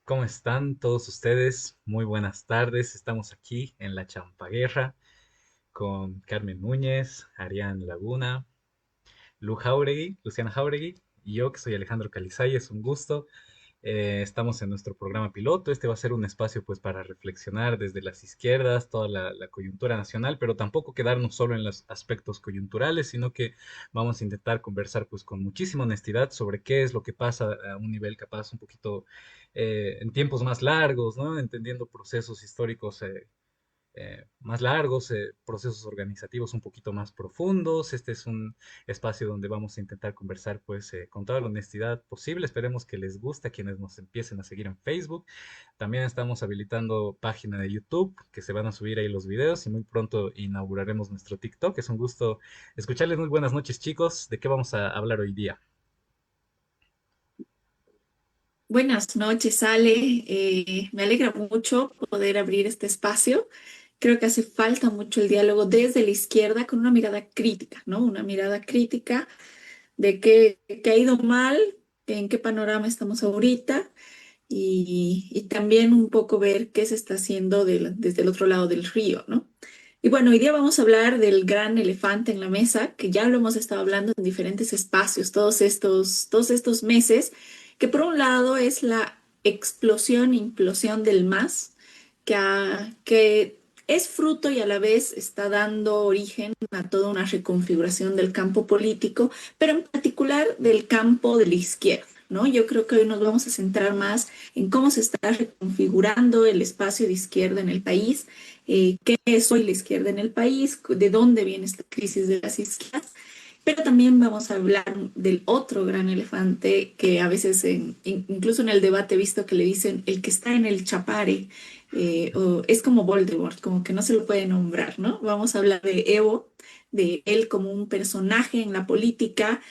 ¿Cómo están todos ustedes? Muy buenas tardes. Estamos aquí en la Champaguerra con Carmen Núñez, Arián Laguna, Luciana Jauregui y yo, que soy Alejandro Calizay. Es un gusto. Estamos en nuestro programa piloto. Este va a ser un espacio pues para reflexionar desde las izquierdas, toda la coyuntura nacional, pero tampoco quedarnos solo en los aspectos coyunturales, sino que vamos a intentar conversar pues con muchísima honestidad sobre qué es lo que pasa a un nivel capaz un poquito en tiempos más largos, ¿no? Entendiendo procesos históricos más largos, procesos organizativos un poquito más profundos. Este es un espacio donde vamos a intentar conversar pues con toda la honestidad posible. Esperemos que les guste a quienes nos empiecen a seguir en Facebook. También estamos habilitando página de YouTube, que se van a subir ahí los videos y muy pronto inauguraremos nuestro TikTok. Es un gusto escucharles. Muy buenas noches, chicos. ¿De qué vamos a hablar hoy día? Buenas noches, Ale. Me alegra mucho poder abrir este espacio. Creo que hace falta mucho el diálogo desde la izquierda con una mirada crítica, ¿no? Una mirada crítica de qué ha ido mal, en qué panorama estamos ahorita y también un poco ver qué se está haciendo desde el otro lado del río, ¿no? Y bueno, hoy día vamos a hablar del gran elefante en la mesa, que ya lo hemos estado hablando en diferentes espacios todos estos meses, que por un lado es la explosión, implosión del MAS, que es fruto y a la vez está dando origen a toda una reconfiguración del campo político, pero en particular del campo de la izquierda, ¿no? Yo creo que hoy nos vamos a centrar más en cómo se está reconfigurando el espacio de izquierda en el país, qué es hoy la izquierda en el país, de dónde viene esta crisis de las izquierdas, pero también vamos a hablar del otro gran elefante que a veces, incluso en el debate, he visto que le dicen el que está en el chapare, o es como Voldemort, como que no se lo puede nombrar, ¿no? Vamos a hablar de Evo, de él como un personaje en la política,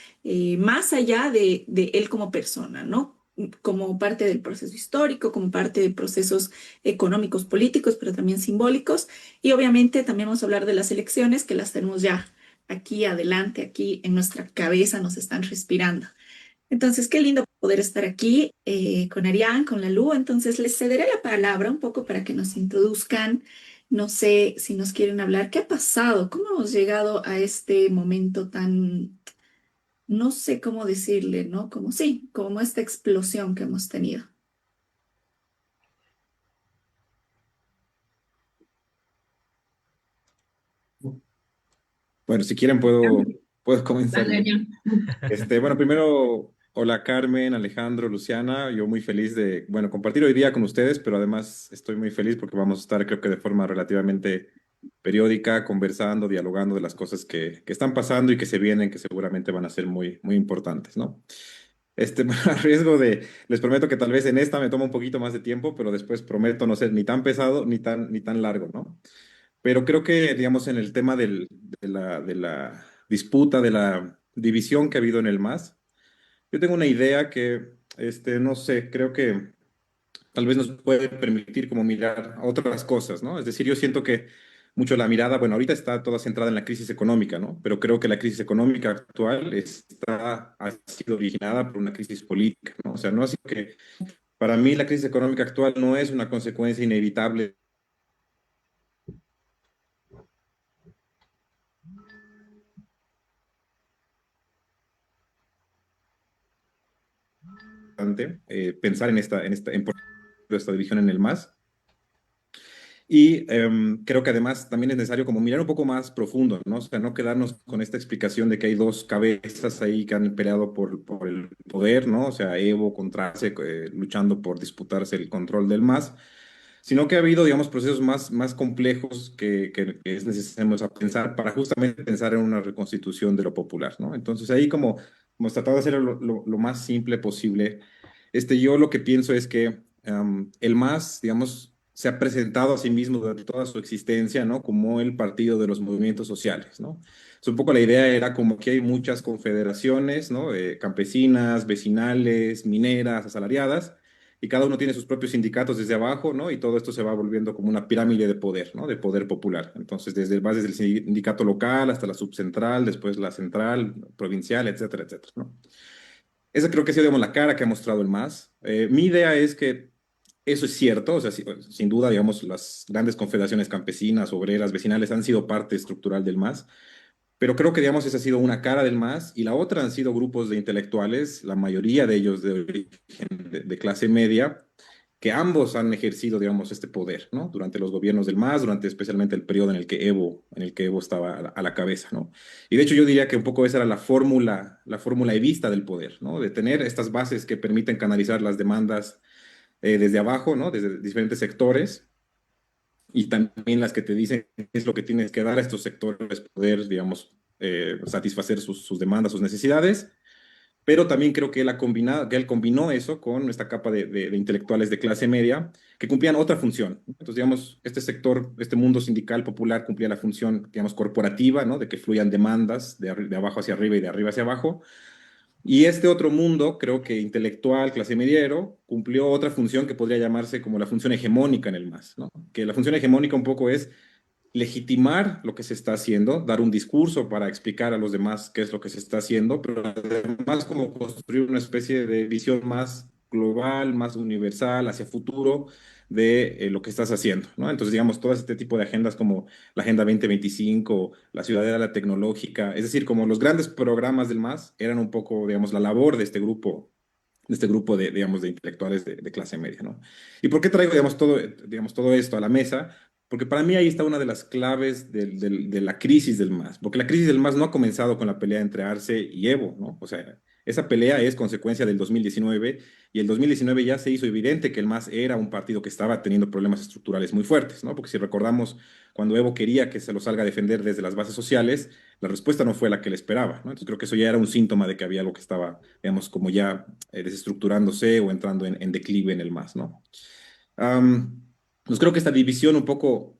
más allá de él como persona, ¿no? Como parte del proceso histórico, como parte de procesos económicos, políticos, pero también simbólicos. Y obviamente también vamos a hablar de las elecciones, que las tenemos ya aquí adelante, aquí en nuestra cabeza, nos están respirando. Entonces, qué lindo poder estar aquí con Arián, con la Lu. Entonces, les cederé la palabra un poco para que nos introduzcan. No sé si nos quieren hablar. ¿Qué ha pasado? ¿Cómo hemos llegado a este momento tan, no sé cómo decirle, ¿no? Como sí, como esta explosión que hemos tenido. Bueno, si quieren puedo comenzar Dale, yo. Arián. Bueno, primero, hola Carmen, Alejandro, Luciana. Yo muy feliz de, bueno, compartir hoy día con ustedes, pero además estoy muy feliz porque vamos a estar, creo que de forma relativamente periódica, conversando, dialogando de las cosas que están pasando y que se vienen, que seguramente van a ser muy, muy importantes, ¿no? A riesgo de, les prometo que tal vez en esta me toma un poquito más de tiempo, pero después prometo no ser ni tan pesado ni tan largo, ¿no? Pero creo que, digamos, en el tema de la disputa, de la división que ha habido en el MAS, yo tengo una idea que, no sé, creo que tal vez nos puede permitir como mirar a otras cosas, ¿no? Es decir, yo siento que mucho la mirada, bueno, ahorita está toda centrada en la crisis económica, ¿no? Pero creo que la crisis económica actual ha sido originada por una crisis política, ¿no? O sea, no es que para mí la crisis económica actual no es una consecuencia inevitable pensar esta división en el MAS. Y creo que además también es necesario como mirar un poco más profundo, ¿no? O sea, no quedarnos con esta explicación de que hay dos cabezas ahí que han peleado por el poder, ¿no? O sea, Evo contra Arce, luchando por disputarse el control del MAS, sino que ha habido, digamos, procesos más complejos que es necesario pensar para justamente pensar en una reconstitución de lo popular, ¿no? Entonces ahí como hemos tratado de hacer lo más simple posible. Yo lo que pienso es que el MAS, digamos, se ha presentado a sí mismo durante toda su existencia, ¿no? Como el partido de los movimientos sociales, ¿no? Es un poco la idea era como que hay muchas confederaciones, ¿no? Campesinas, vecinales, mineras, asalariadas, y cada uno tiene sus propios sindicatos desde abajo, ¿no? Y todo esto se va volviendo como una pirámide de poder, ¿no? De poder popular. Entonces, desde el sindicato local hasta la subcentral, después la central, provincial, etcétera, etcétera, ¿no? Esa creo que ha sido, digamos, la cara que ha mostrado el MAS. Mi idea es que eso es cierto, o sea, sin duda, digamos, las grandes confederaciones campesinas, obreras, vecinales han sido parte estructural del MAS, pero creo que, digamos, esa ha sido una cara del MAS y la otra han sido grupos de intelectuales, la mayoría de ellos de origen de clase media, que ambos han ejercido, digamos, este poder, ¿no? Durante los gobiernos del MAS, durante especialmente el periodo en el que Evo estaba a la cabeza, ¿no? Y de hecho yo diría que un poco esa era la fórmula evista del poder, ¿no? De tener estas bases que permiten canalizar las demandas desde abajo, ¿no? Desde diferentes sectores y también las que te dicen qué es lo que tienes que dar a estos sectores, poder, digamos, satisfacer sus demandas, sus necesidades, pero también creo que que él combinó eso con esta capa de intelectuales de clase media que cumplían otra función. Entonces, digamos, este sector, este mundo sindical popular cumplía la función, digamos, corporativa, ¿no? De que fluyan demandas de abajo hacia arriba y de arriba hacia abajo, y este otro mundo, creo que intelectual, clase mediero, cumplió otra función que podría llamarse como la función hegemónica en el MAS, ¿no? Que la función hegemónica un poco es legitimar lo que se está haciendo, dar un discurso para explicar a los demás qué es lo que se está haciendo, pero además como construir una especie de visión más global, más universal, hacia futuro de lo que estás haciendo, ¿no? Entonces, digamos, todo este tipo de agendas como la Agenda 2025, la Ciudadela Tecnológica, es decir, como los grandes programas del MAS eran un poco, digamos, la labor de este grupo de, digamos, de intelectuales de clase media, ¿no? ¿Y por qué traigo, digamos, todo esto a la mesa? Porque para mí ahí está una de las claves de la crisis del MAS, porque la crisis del MAS no ha comenzado con la pelea entre Arce y Evo, ¿no? O sea, esa pelea es consecuencia del 2019 y el 2019 ya se hizo evidente que el MAS era un partido que estaba teniendo problemas estructurales muy fuertes, ¿no? Porque si recordamos, cuando Evo quería que se lo salga a defender desde las bases sociales, la respuesta no fue la que él esperaba, ¿no? Entonces creo que eso ya era un síntoma de que había algo que estaba, digamos, como ya desestructurándose o entrando en declive en el MAS, ¿no? Pues creo que esta división un poco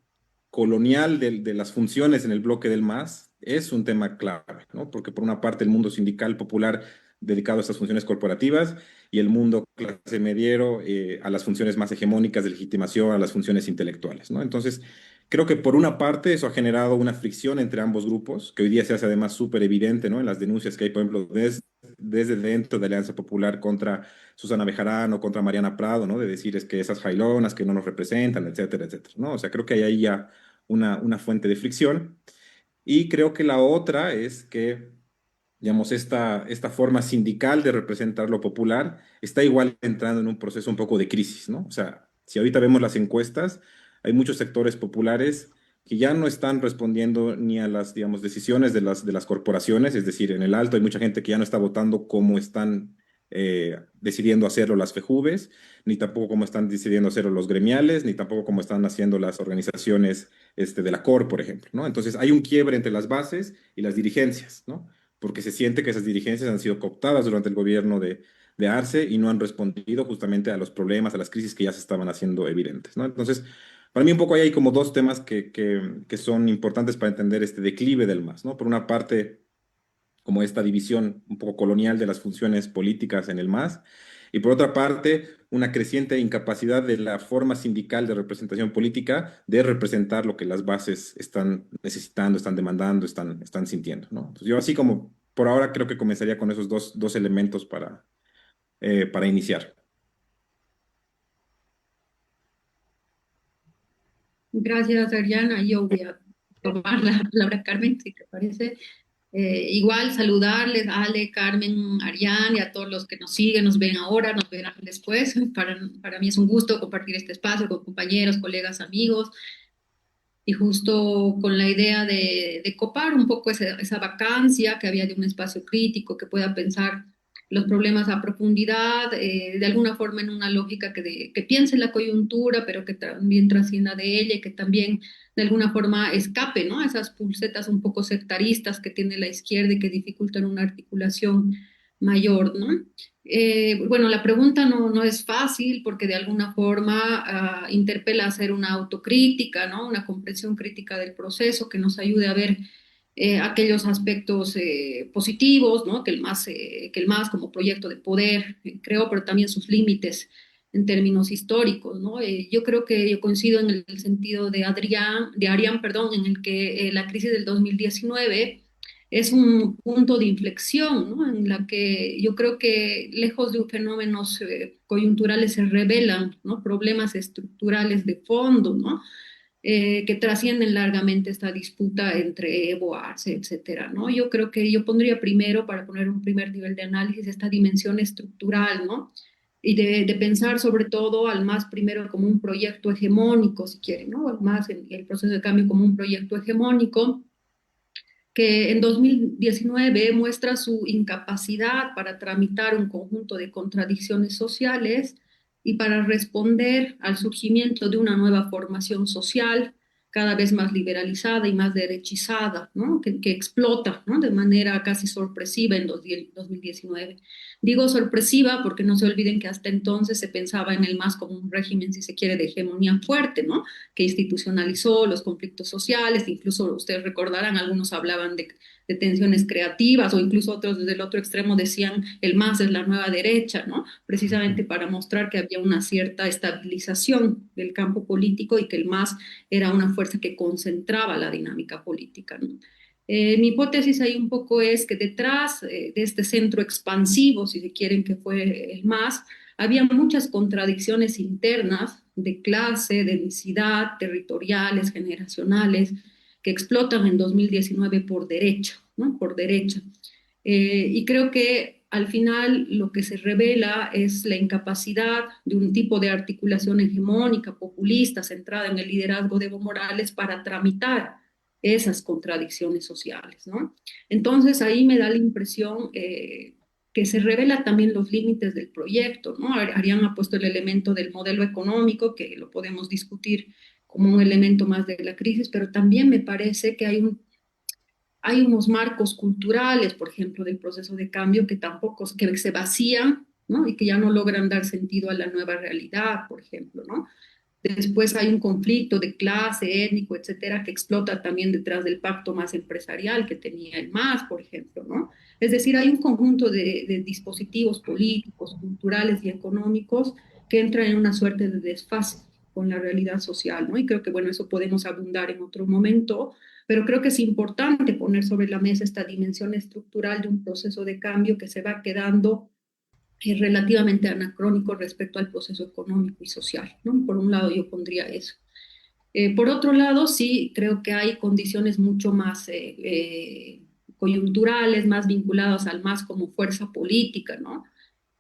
colonial de las funciones en el bloque del MAS es un tema clave, ¿no? Porque por una parte el mundo sindical popular dedicado a estas funciones corporativas y el mundo clase mediero a las funciones más hegemónicas de legitimación, a las funciones intelectuales, ¿no? Entonces, creo que por una parte eso ha generado una fricción entre ambos grupos, que hoy día se hace además súper evidente, ¿no? En las denuncias que hay, por ejemplo, desde dentro de Alianza Popular contra Susana Bejarano, contra Mariana Prado, ¿no? De decir es que esas jailonas que no nos representan, etcétera, etcétera, ¿no? O sea, creo que hay ahí ya una fuente de fricción. Y creo que la otra es que, digamos, esta forma sindical de representar lo popular está igual entrando en un proceso un poco de crisis, ¿no? O sea, si ahorita vemos las encuestas, hay muchos sectores populares que ya no están respondiendo ni a las, digamos, decisiones de las corporaciones, es decir, en el Alto hay mucha gente que ya no está votando como están decidiendo hacerlo las FEJUVES, ni tampoco como están decidiendo hacerlo los gremiales, ni tampoco como están haciendo las organizaciones de la COR, por ejemplo, ¿no? Entonces hay un quiebre entre las bases y las dirigencias, ¿no? Porque se siente que esas dirigencias han sido cooptadas durante el gobierno de Arce y no han respondido justamente a los problemas, a las crisis que ya se estaban haciendo evidentes, ¿no? Entonces, para mí un poco ahí hay como dos temas que son importantes para entender este declive del MAS, ¿no? Por una parte, como esta división un poco colonial de las funciones políticas en el MAS, y por otra parte, una creciente incapacidad de la forma sindical de representación política de representar lo que las bases están necesitando, están demandando, están sintiendo, ¿no? Entonces yo así como por ahora creo que comenzaría con esos dos elementos para iniciar. Gracias, Ariana. Yo voy a tomar la palabra, Carmen, si te parece. Igual saludarles a Ale, Carmen, Ariane y a todos los que nos siguen, nos ven ahora, nos verán después. Para mí es un gusto compartir este espacio con compañeros, colegas, amigos y justo con la idea de copar un poco esa vacancia que había de un espacio crítico que pueda pensar los problemas a profundidad, de alguna forma en una lógica que piense en la coyuntura, pero que también trascienda de ella y que también de alguna forma escape, ¿no? A esas pulsetas un poco sectaristas que tiene la izquierda y que dificultan una articulación mayor, ¿no? Bueno, la pregunta no es fácil porque de alguna forma interpela a hacer una autocrítica, ¿no? Una comprensión crítica del proceso que nos ayude a ver aquellos aspectos positivos, ¿no? Que el MAS como proyecto de poder creó, pero también sus límites en términos históricos, ¿no? Yo creo que yo coincido en el sentido de Arián, perdón, en el que la crisis del 2019 es un punto de inflexión, ¿no? En la que yo creo que lejos de fenómenos coyunturales se revelan, ¿no? Problemas estructurales de fondo, ¿no? Que trascienden largamente esta disputa entre Evo, Arce, etcétera, ¿no? Yo creo que yo pondría primero, para poner un primer nivel de análisis, esta dimensión estructural, ¿no? Y de pensar sobre todo al MAS primero como un proyecto hegemónico, si quieren, ¿no? Al MAS, el proceso de cambio como un proyecto hegemónico, que en 2019 muestra su incapacidad para tramitar un conjunto de contradicciones sociales y para responder al surgimiento de una nueva formación social cada vez más liberalizada y más derechizada, ¿no? Que explota, ¿no? De manera casi sorpresiva en 2019. Digo sorpresiva porque no se olviden que hasta entonces se pensaba en el MAS como un régimen, si se quiere, de hegemonía fuerte, ¿no? Que institucionalizó los conflictos sociales, incluso ustedes recordarán, algunos hablaban de tensiones creativas o incluso otros desde el otro extremo decían el MAS es la nueva derecha, ¿no? Precisamente para mostrar que había una cierta estabilización del campo político y que el MAS era una fuerza que concentraba la dinámica política, ¿no? Mi hipótesis ahí un poco es que detrás de este centro expansivo, si se quieren, que fue el MAS, había muchas contradicciones internas de clase, de densidad, territoriales, generacionales, que explotan en 2019 por derecho, ¿no? Por derecha. Y creo que al final lo que se revela es la incapacidad de un tipo de articulación hegemónica, populista, centrada en el liderazgo de Evo Morales para tramitar esas contradicciones sociales, ¿no? Entonces ahí me da la impresión que se revela también los límites del proyecto, ¿no? Arián ha puesto el elemento del modelo económico, que lo podemos discutir como un elemento más de la crisis, pero también me parece que hay unos marcos culturales, por ejemplo, del proceso de cambio que tampoco, que se vacían, ¿no? Y que ya no logran dar sentido a la nueva realidad, por ejemplo, ¿no? Después hay un conflicto de clase, étnico, etcétera, que explota también detrás del pacto más empresarial que tenía el MAS, por ejemplo, ¿no? Es decir, hay un conjunto de dispositivos políticos, culturales y económicos que entran en una suerte de desfase con la realidad social, ¿no? Y creo que, bueno, eso podemos abundar en otro momento, pero creo que es importante poner sobre la mesa esta dimensión estructural de un proceso de cambio que se va quedando relativamente anacrónico respecto al proceso económico y social, ¿no? Por un lado yo pondría eso. Por otro lado, sí, creo que hay condiciones mucho más coyunturales, más vinculadas al MAS como fuerza política, ¿no?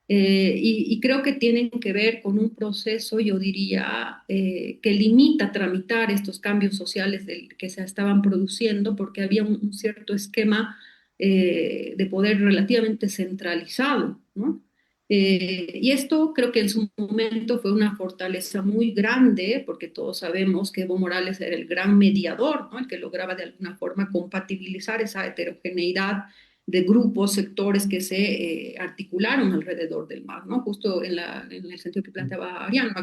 Y creo que tienen que ver con un proceso, yo diría, que limita tramitar estos cambios sociales que se estaban produciendo porque había un cierto esquema de poder relativamente centralizado, ¿no? Y esto creo que en su momento fue una fortaleza muy grande, porque todos sabemos que Evo Morales era el gran mediador, ¿no? El que lograba de alguna forma compatibilizar esa heterogeneidad de grupos, sectores que se articularon alrededor del MAS, ¿no? Justo en el sentido que planteaba Ariano,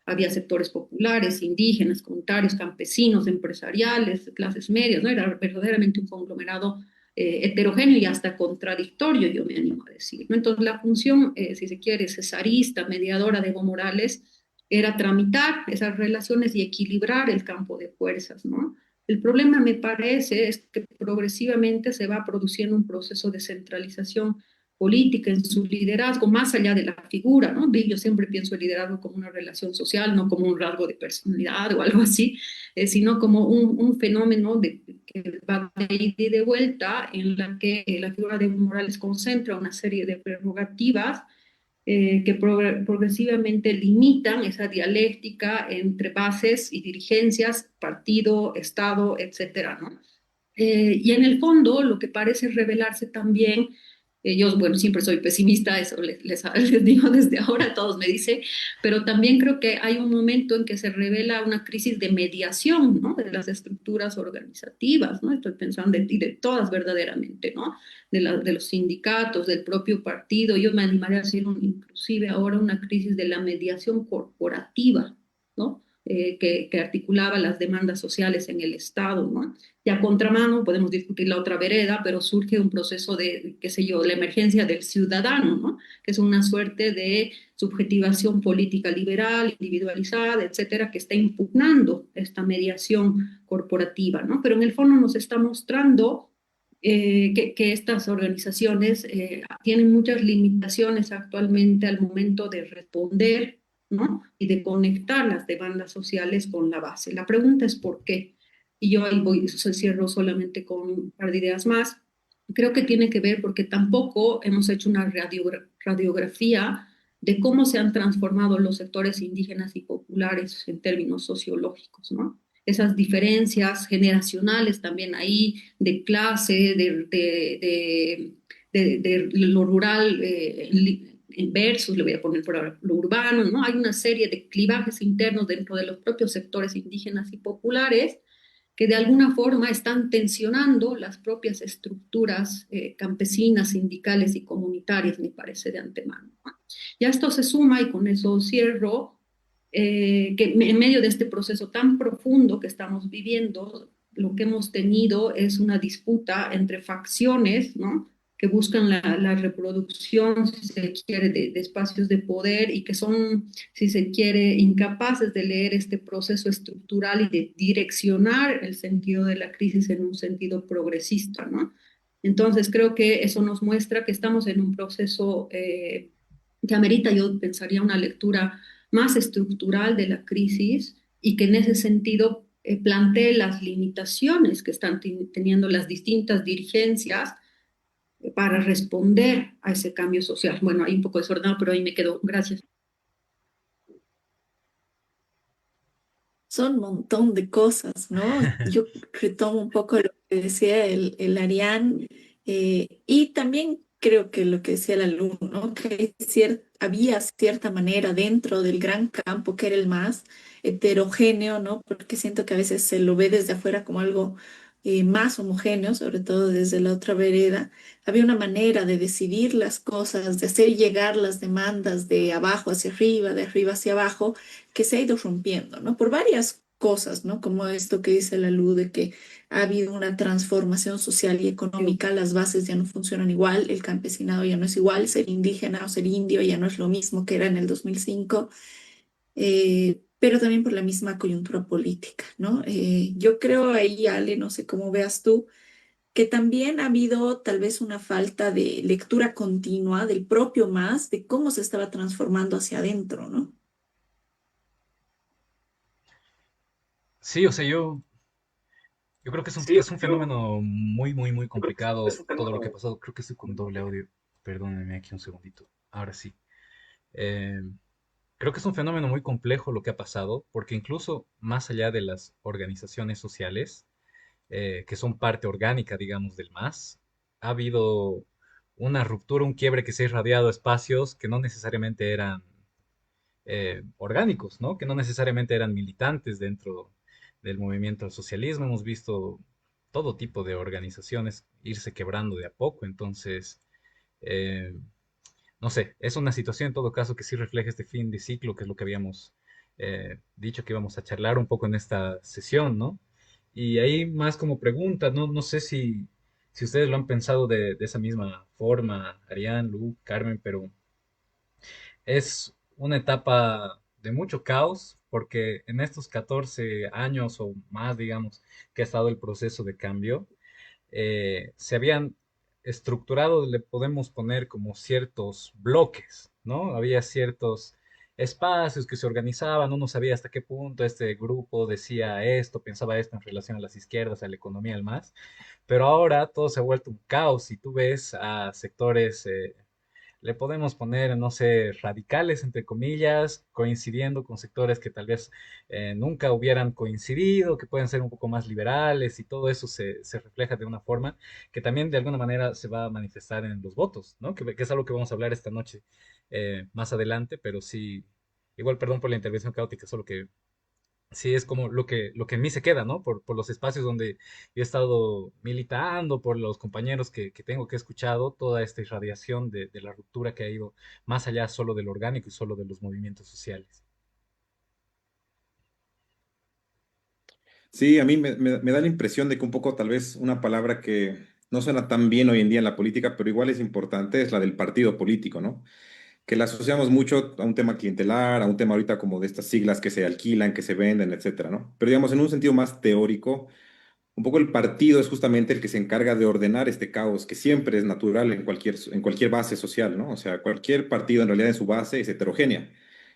había sectores populares, indígenas, comunitarios, campesinos, empresariales, clases medias, ¿no? Era verdaderamente un conglomerado heterogéneo y hasta contradictorio, yo me animo a decir, ¿no? Entonces, la función, si se quiere, cesarista, mediadora de Evo Morales, era tramitar esas relaciones y equilibrar el campo de fuerzas, ¿no? El problema, me parece, es que progresivamente se va produciendo un proceso de centralización política en su liderazgo, más allá de la figura, ¿no? Yo siempre pienso el liderazgo como una relación social, no como un rasgo de personalidad o algo así, sino como un fenómeno que va de ida y de vuelta, en la que la figura de Evo Morales concentra una serie de prerrogativas que progresivamente limitan esa dialéctica entre bases y dirigencias, partido, Estado, etcétera, ¿no? Y en el fondo, lo que parece revelarse también, yo, bueno, siempre soy pesimista, eso les digo desde ahora, todos me dicen, pero también creo que hay un momento en que se revela una crisis de mediación, ¿no? De las estructuras organizativas, ¿no? Estoy pensando de todas verdaderamente, ¿no? De los sindicatos, del propio partido, yo me animaría a decir inclusive ahora una crisis de la mediación corporativa, ¿no? Que articulaba las demandas sociales en el Estado, ¿no? Y a contramano podemos discutir la otra vereda, pero surge un proceso de, qué sé yo, la emergencia del ciudadano, ¿no? Que es una suerte de subjetivación política liberal, individualizada, etcétera, que está impugnando esta mediación corporativa, ¿no? Pero en el fondo nos está mostrando que estas organizaciones tienen muchas limitaciones actualmente al momento de responder, ¿no? Y de conectar las demandas sociales con la base. La pregunta es ¿por qué? Y yo ahí voy, cierro solamente con un par de ideas más. Creo que tiene que ver porque tampoco hemos hecho una radiografía de cómo se han transformado los sectores indígenas y populares en términos sociológicos, ¿no? Esas diferencias generacionales también ahí, de clase, de lo rural versus, le voy a poner por ahora, lo urbano, ¿no? Hay una serie de clivajes internos dentro de los propios sectores indígenas y populares que de alguna forma están tensionando las propias estructuras campesinas, sindicales y comunitarias, me parece de antemano. Ya esto se suma, y con eso cierro, que en medio de este proceso tan profundo que estamos viviendo, lo que hemos tenido es una disputa entre facciones, ¿no? Que buscan la reproducción, si se quiere, de espacios de poder y que son, si se quiere, incapaces de leer este proceso estructural y de direccionar el sentido de la crisis en un sentido progresista, ¿no? Entonces, creo que eso nos muestra que estamos en un proceso que amerita, yo pensaría, una lectura más estructural de la crisis y que en ese sentido plantee las limitaciones que están teniendo las distintas dirigencias para responder a ese cambio social. Bueno, hay un poco desordenado, pero ahí me quedo. Gracias. Son un montón de cosas, ¿no? Yo retomo un poco lo que decía el Arián, y también creo que lo que decía el alumno, ¿no? Que había cierta manera dentro del gran campo que era el más heterogéneo, ¿no? Porque siento que a veces se lo ve desde afuera como algo más homogéneo, sobre todo desde la otra vereda. Había una manera de decidir las cosas, de hacer llegar las demandas de abajo hacia arriba, de arriba hacia abajo, que se ha ido rompiendo, ¿no? Por varias cosas, ¿no? Como esto que dice la Lu, de que ha habido una transformación social y económica, las bases ya no funcionan igual, el campesinado ya no es igual, ser indígena o ser indio ya no es lo mismo que era en el 2005, pero también por la misma coyuntura política, ¿no? Yo creo ahí, Ale, no sé cómo veas tú, que también ha habido tal vez una falta de lectura continua del propio MAS, de cómo se estaba transformando hacia adentro, ¿no? Sí, o sea, yo creo que es un fenómeno muy complicado todo lo que ha pasado. Creo que estoy con doble audio. Perdónenme aquí un segundito. Ahora sí. Eh, Creo que es un fenómeno muy complejo lo que ha pasado, porque incluso más allá de las organizaciones sociales, que son parte orgánica, digamos, del MAS, ha habido una ruptura, un quiebre que se ha irradiado a espacios que no necesariamente eran orgánicos, ¿no? Que no necesariamente eran militantes dentro del movimiento al socialismo. Hemos visto todo tipo de organizaciones irse quebrando de a poco, entonces, eh, no sé, es una situación en todo caso que sí refleja este fin de ciclo, que es lo que habíamos dicho que íbamos a charlar un poco en esta sesión, ¿no? Y ahí más como pregunta, no, no sé si ustedes lo han pensado de esa misma forma, Arián, Lu, Carmen, pero es una etapa de mucho caos, porque en estos 14 años o más, digamos, que ha estado el proceso de cambio, se habían estructurado, le podemos poner como ciertos bloques, ¿no? Había ciertos espacios que se organizaban, uno sabía hasta qué punto este grupo decía esto, pensaba esto en relación a las izquierdas, a la economía, al más, pero ahora todo se ha vuelto un caos y tú ves a sectores le podemos poner, no sé, radicales, entre comillas, coincidiendo con sectores que tal vez nunca hubieran coincidido, que pueden ser un poco más liberales y todo eso se refleja de una forma que también de alguna manera se va a manifestar en los votos, ¿no? Que es algo que vamos a hablar esta noche más adelante, pero sí, igual perdón por la intervención caótica, solo que sí es como lo que en mí se queda, ¿no? Por los espacios donde yo he estado militando, por los compañeros que tengo que he escuchado, toda esta irradiación de la ruptura que ha ido más allá solo del orgánico y solo de los movimientos sociales. Sí, a mí me da la impresión de que un poco tal vez una palabra que no suena tan bien hoy en día en la política, pero igual es importante, es la del partido político, ¿no? Que la asociamos mucho a un tema clientelar, a un tema ahorita como de estas siglas que se alquilan, que se venden, etcétera, ¿no? Pero digamos, en un sentido más teórico, un poco el partido es justamente el que se encarga de ordenar este caos que siempre es natural en cualquier base social, ¿no? O sea, cualquier partido en realidad en su base es heterogénea.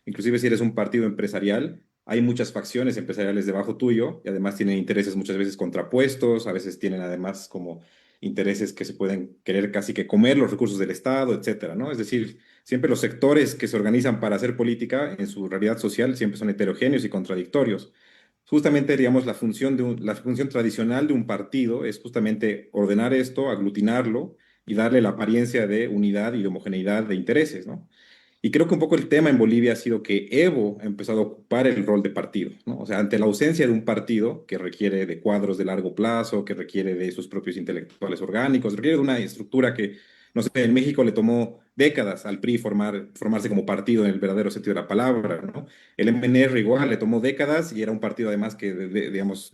Inclusive si eres un partido empresarial, hay muchas facciones empresariales debajo tuyo y además tienen intereses muchas veces contrapuestos, a veces tienen además como intereses que se pueden querer casi que comer los recursos del Estado, etcétera, ¿no? Es decir, siempre los sectores que se organizan para hacer política en su realidad social siempre son heterogéneos y contradictorios. Justamente, digamos, la función tradicional de un partido es justamente ordenar esto, aglutinarlo y darle la apariencia de unidad y de homogeneidad de intereses, ¿no? Y creo que un poco el tema en Bolivia ha sido que Evo ha empezado a ocupar el rol de partido, ¿no? O sea, ante la ausencia de un partido que requiere de cuadros de largo plazo, que requiere de sus propios intelectuales orgánicos, requiere de una estructura que, no sé, en México le tomó décadas al PRI formarse como partido en el verdadero sentido de la palabra, ¿no? El MNR igual le tomó décadas y era un partido además que, digamos,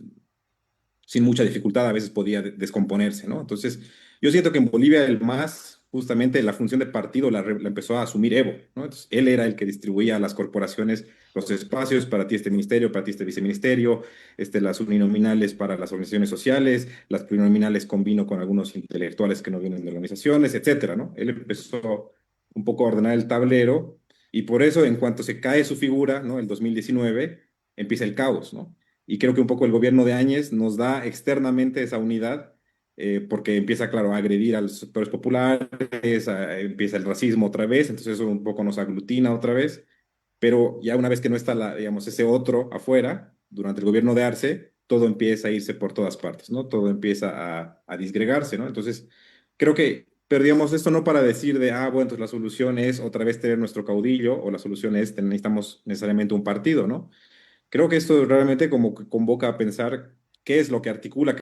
sin mucha dificultad a veces podía descomponerse, ¿no? Entonces, yo siento que en Bolivia el MAS, justamente la función de partido la empezó a asumir Evo, ¿no? Entonces, él era el que distribuía a las corporaciones los espacios, para ti este ministerio, para ti este viceministerio, las uninominales para las organizaciones sociales, las plurinominales combino con algunos intelectuales que no vienen de organizaciones, etcétera, ¿no? Él empezó un poco a ordenar el tablero y por eso en cuanto se cae su figura, ¿no? El 2019 empieza el caos, ¿no? Y creo que un poco el gobierno de Áñez nos da externamente esa unidad, porque empieza, claro, a agredir a los sectores populares, empieza el racismo otra vez, entonces eso un poco nos aglutina otra vez, pero ya una vez que no está, digamos, ese otro afuera, durante el gobierno de Arce, todo empieza a irse por todas partes, ¿no? Todo empieza a disgregarse, ¿no? Entonces, creo que perdíamos esto no para decir de, bueno, entonces la solución es otra vez tener nuestro caudillo, o la solución es, necesitamos necesariamente un partido, ¿no? Creo que esto realmente como que convoca a pensar qué es lo que articula.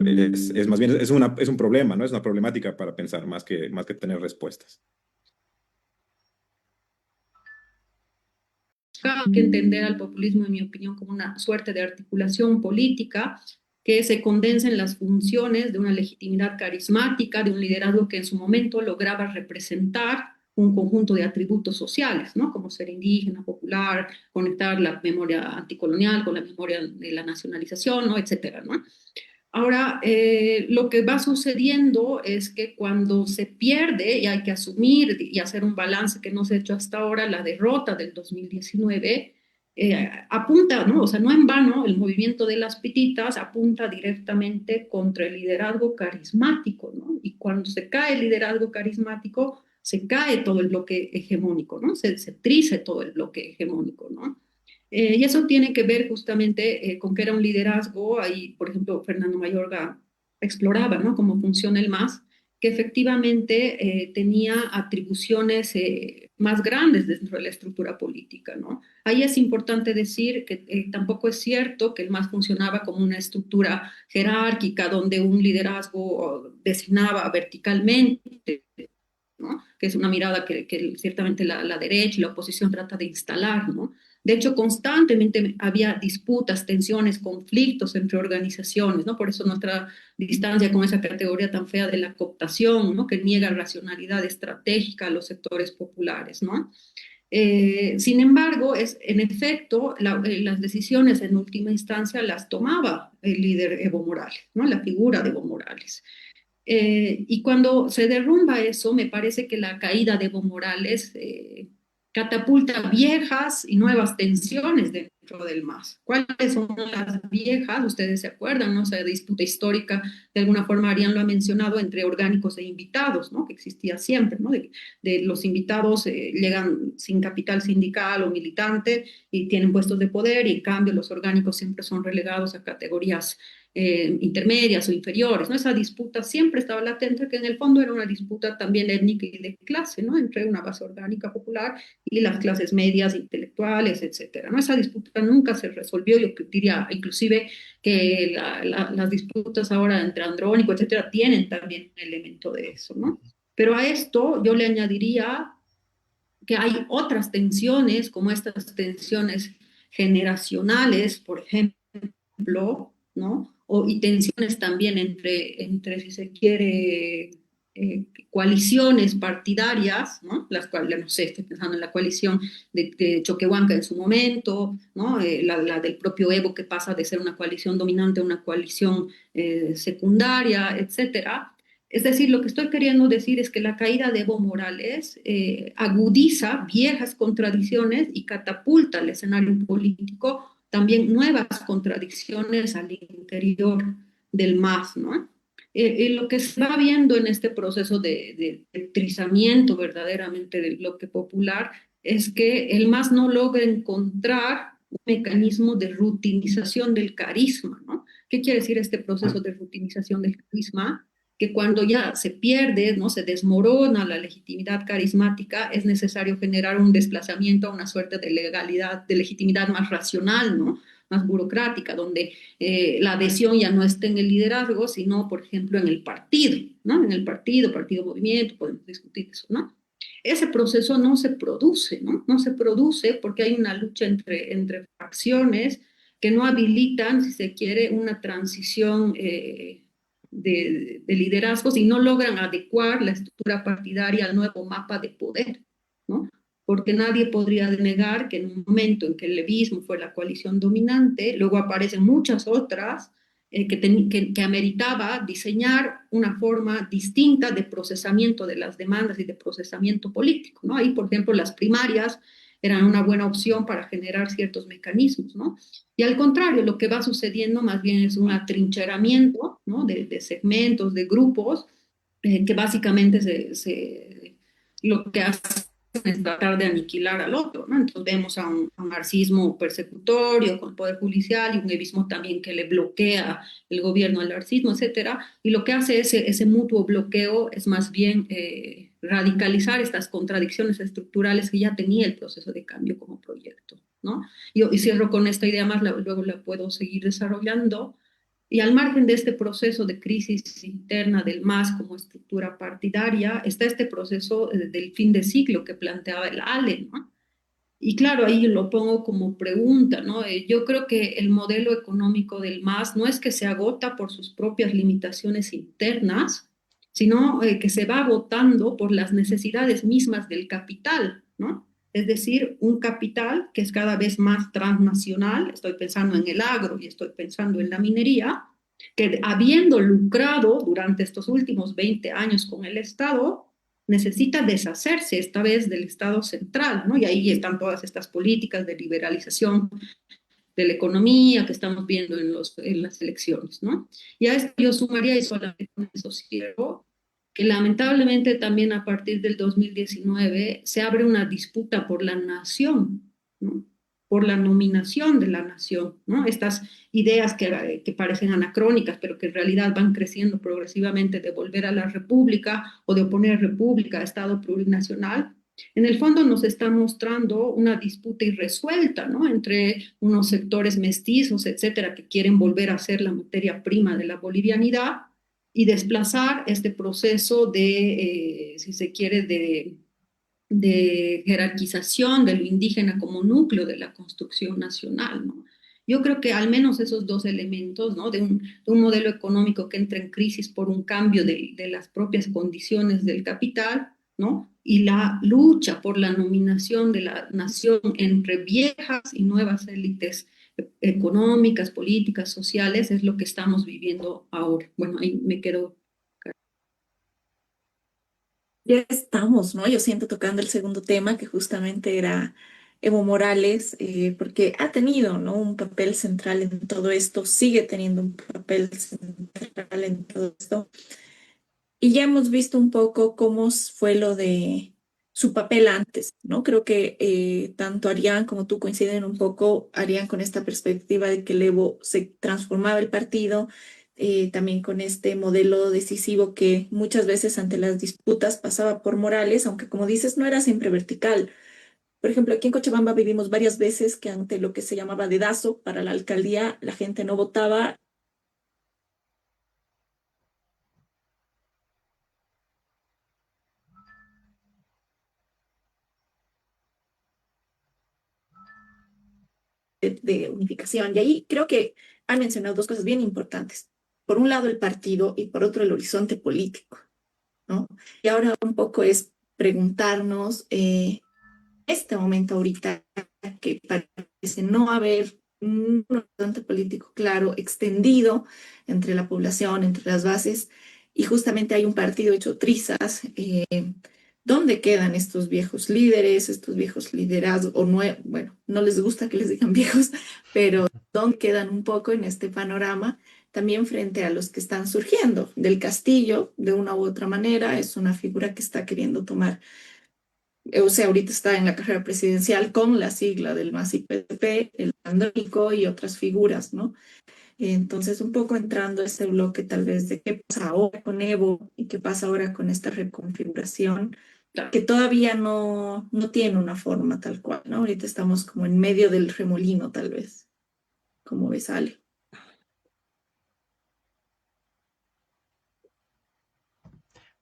Es más bien, es un problema, ¿no? Es una problemática para pensar más que tener respuestas. Hay que entender al populismo, en mi opinión, como una suerte de articulación política que se condensa en las funciones de una legitimidad carismática, de un liderazgo que en su momento lograba representar un conjunto de atributos sociales, ¿no? Como ser indígena, popular, conectar la memoria anticolonial con la memoria de la nacionalización, ¿no? Etcétera, ¿no? Ahora, lo que va sucediendo es que cuando se pierde, y hay que asumir y hacer un balance que no se ha hecho hasta ahora, la derrota del 2019, apunta, ¿no? O sea, no en vano, el movimiento de las pititas apunta directamente contra el liderazgo carismático, ¿no? Y cuando se cae el liderazgo carismático, se cae todo el bloque hegemónico, ¿no? Se trice todo el bloque hegemónico, ¿no? Y eso tiene que ver justamente con que era un liderazgo, ahí, por ejemplo, Fernando Mayorga exploraba, ¿no? Cómo funciona el MAS, que efectivamente tenía atribuciones más grandes dentro de la estructura política, ¿no? Ahí es importante decir que tampoco es cierto que el MAS funcionaba como una estructura jerárquica donde un liderazgo designaba verticalmente, ¿no? Que es una mirada que ciertamente la derecha y la oposición trata de instalar, ¿no? De hecho, constantemente había disputas, tensiones, conflictos entre organizaciones, ¿no? Por eso nuestra distancia con esa categoría tan fea de la cooptación, ¿no? Que niega racionalidad estratégica a los sectores populares, ¿no? Sin embargo, en efecto, las decisiones en última instancia las tomaba el líder Evo Morales, ¿no? La figura de Evo Morales. Y cuando se derrumba eso, me parece que la caída de Evo Morales catapulta viejas y nuevas tensiones dentro del MAS. ¿Cuáles son las viejas? Ustedes se acuerdan, ¿no? O sea, disputa histórica, de alguna forma Arián lo ha mencionado, entre orgánicos e invitados, ¿no? Que existía siempre, ¿no? De los invitados llegan sin capital sindical o militante y tienen puestos de poder, y en cambio los orgánicos siempre son relegados a categorías intermedias o inferiores, ¿no? Esa disputa siempre estaba latente, que en el fondo era una disputa también étnica y de clase, ¿no? Entre una base orgánica popular y las clases medias, intelectuales, etcétera, ¿no? Esa disputa nunca se resolvió. Yo diría inclusive que las disputas ahora entre Andrónico, etcétera, tienen también un elemento de eso, ¿no? Pero a esto yo le añadiría que hay otras tensiones, como estas tensiones generacionales, por ejemplo, ¿no? Y tensiones también entre, si se quiere, coaliciones partidarias, ¿no? Las cuales, no sé, estoy pensando en la coalición de Choquehuanca en su momento, ¿no? La del propio Evo, que pasa de ser una coalición dominante a una coalición secundaria, etcétera. Es decir, lo que estoy queriendo decir es que la caída de Evo Morales agudiza viejas contradicciones y catapulta al escenario político también nuevas contradicciones al interior del MAS, ¿no? Lo que se va viendo en este proceso de trizamiento verdaderamente del bloque popular es que el MAS no logra encontrar un mecanismo de rutinización del carisma, ¿no? ¿Qué quiere decir este proceso de rutinización del carisma? Que cuando ya se pierde, ¿no? Se desmorona la legitimidad carismática, es necesario generar un desplazamiento a una suerte de legalidad, de legitimidad más racional, ¿no? Más burocrática, donde la adhesión ya no está en el liderazgo, sino, por ejemplo, en el partido, ¿no? En el partido movimiento, podemos discutir eso, ¿no? Ese proceso no se produce, ¿no? No se produce porque hay una lucha entre facciones que no habilitan, si se quiere, una transición de liderazgos y no logran adecuar la estructura partidaria al nuevo mapa de poder, ¿no? Porque nadie podría negar que en un momento en que el levismo fue la coalición dominante, luego aparecen muchas otras que ameritaba diseñar una forma distinta de procesamiento de las demandas y de procesamiento político, ¿no? Ahí, por ejemplo, las primarias eran una buena opción para generar ciertos mecanismos, ¿no? Y al contrario, lo que va sucediendo más bien es un atrincheramiento, ¿no? De segmentos, de grupos, que básicamente lo que hace es tratar de aniquilar al otro, ¿no? Entonces vemos a un marxismo persecutorio con el poder judicial y un evismo también que le bloquea el gobierno al marxismo, etcétera, y lo que hace ese mutuo bloqueo es más bien radicalizar estas contradicciones estructurales que ya tenía el proceso de cambio como proyecto, ¿no? Y cierro con esta idea más, luego la puedo seguir desarrollando. Y al margen de este proceso de crisis interna del MAS como estructura partidaria, está este proceso del fin de ciclo que planteaba el ALE, ¿no? Y claro, ahí lo pongo como pregunta, ¿no? Yo creo que el modelo económico del MAS no es que se agota por sus propias limitaciones internas, sino que se va agotando por las necesidades mismas del capital, ¿no? Es decir, un capital que es cada vez más transnacional, estoy pensando en el agro y estoy pensando en la minería, que habiendo lucrado durante estos últimos 20 años con el Estado, necesita deshacerse esta vez del Estado central, ¿no? Y ahí están todas estas políticas de liberalización de la economía que estamos viendo en las elecciones, ¿no? Y a esto yo sumaría, y solamente con eso cierro, que lamentablemente también a partir del 2019 se abre una disputa por la nación, ¿no? Por la nominación de la nación, ¿no? Estas ideas que parecen anacrónicas, pero que en realidad van creciendo progresivamente de volver a la república o de oponer república a Estado plurinacional, en el fondo nos está mostrando una disputa irresuelta, ¿no? Entre unos sectores mestizos, etcétera, que quieren volver a ser la materia prima de la bolivianidad y desplazar este proceso si se quiere, de jerarquización de lo indígena como núcleo de la construcción nacional, ¿no? Yo creo que al menos esos dos elementos, ¿no? De un modelo económico que entra en crisis por un cambio de las propias condiciones del capital, ¿no? Y la lucha por la nominación de la nación entre viejas y nuevas élites económicas, políticas, sociales, es lo que estamos viviendo ahora. Bueno, ahí me quedo. Ya estamos, ¿no? Yo siento tocando el segundo tema, que justamente era Evo Morales, porque ha tenido, ¿no? Un papel central en todo esto, sigue teniendo un papel central en todo esto. Y ya hemos visto un poco cómo fue lo de su papel antes, ¿no? Creo que tanto Arián como tú coinciden un poco, Arián, con esta perspectiva de que el Evo se transformaba el partido, también con este modelo decisivo que muchas veces ante las disputas pasaba por Morales, aunque como dices, no era siempre vertical. Por ejemplo, aquí en Cochabamba vivimos varias veces que ante lo que se llamaba dedazo para la alcaldía, la gente no votaba de unificación. Y ahí creo que han mencionado dos cosas bien importantes. Por un lado, el partido y por otro, el horizonte político. ¿no? Y ahora un poco es preguntarnos, este momento ahorita, que parece no haber un horizonte político claro, extendido entre la población, entre las bases, y justamente hay un partido hecho trizas. ¿Dónde quedan estos viejos líderes, estos viejos liderazgos, o bueno, no les gusta que les digan viejos, pero dónde quedan un poco en este panorama? También frente a los que están surgiendo. Del Castillo, de una u otra manera, es una figura que está queriendo tomar, o sea, ahorita está en la carrera presidencial con la sigla del MAS y PDP, el Andrónico y otras figuras, ¿no? Entonces, un poco entrando a ese bloque tal vez de qué pasa ahora con Evo y qué pasa ahora con esta reconfiguración, que todavía no tiene una forma tal cual, ¿no? Ahorita estamos como en medio del remolino, tal vez, como ves, Ale.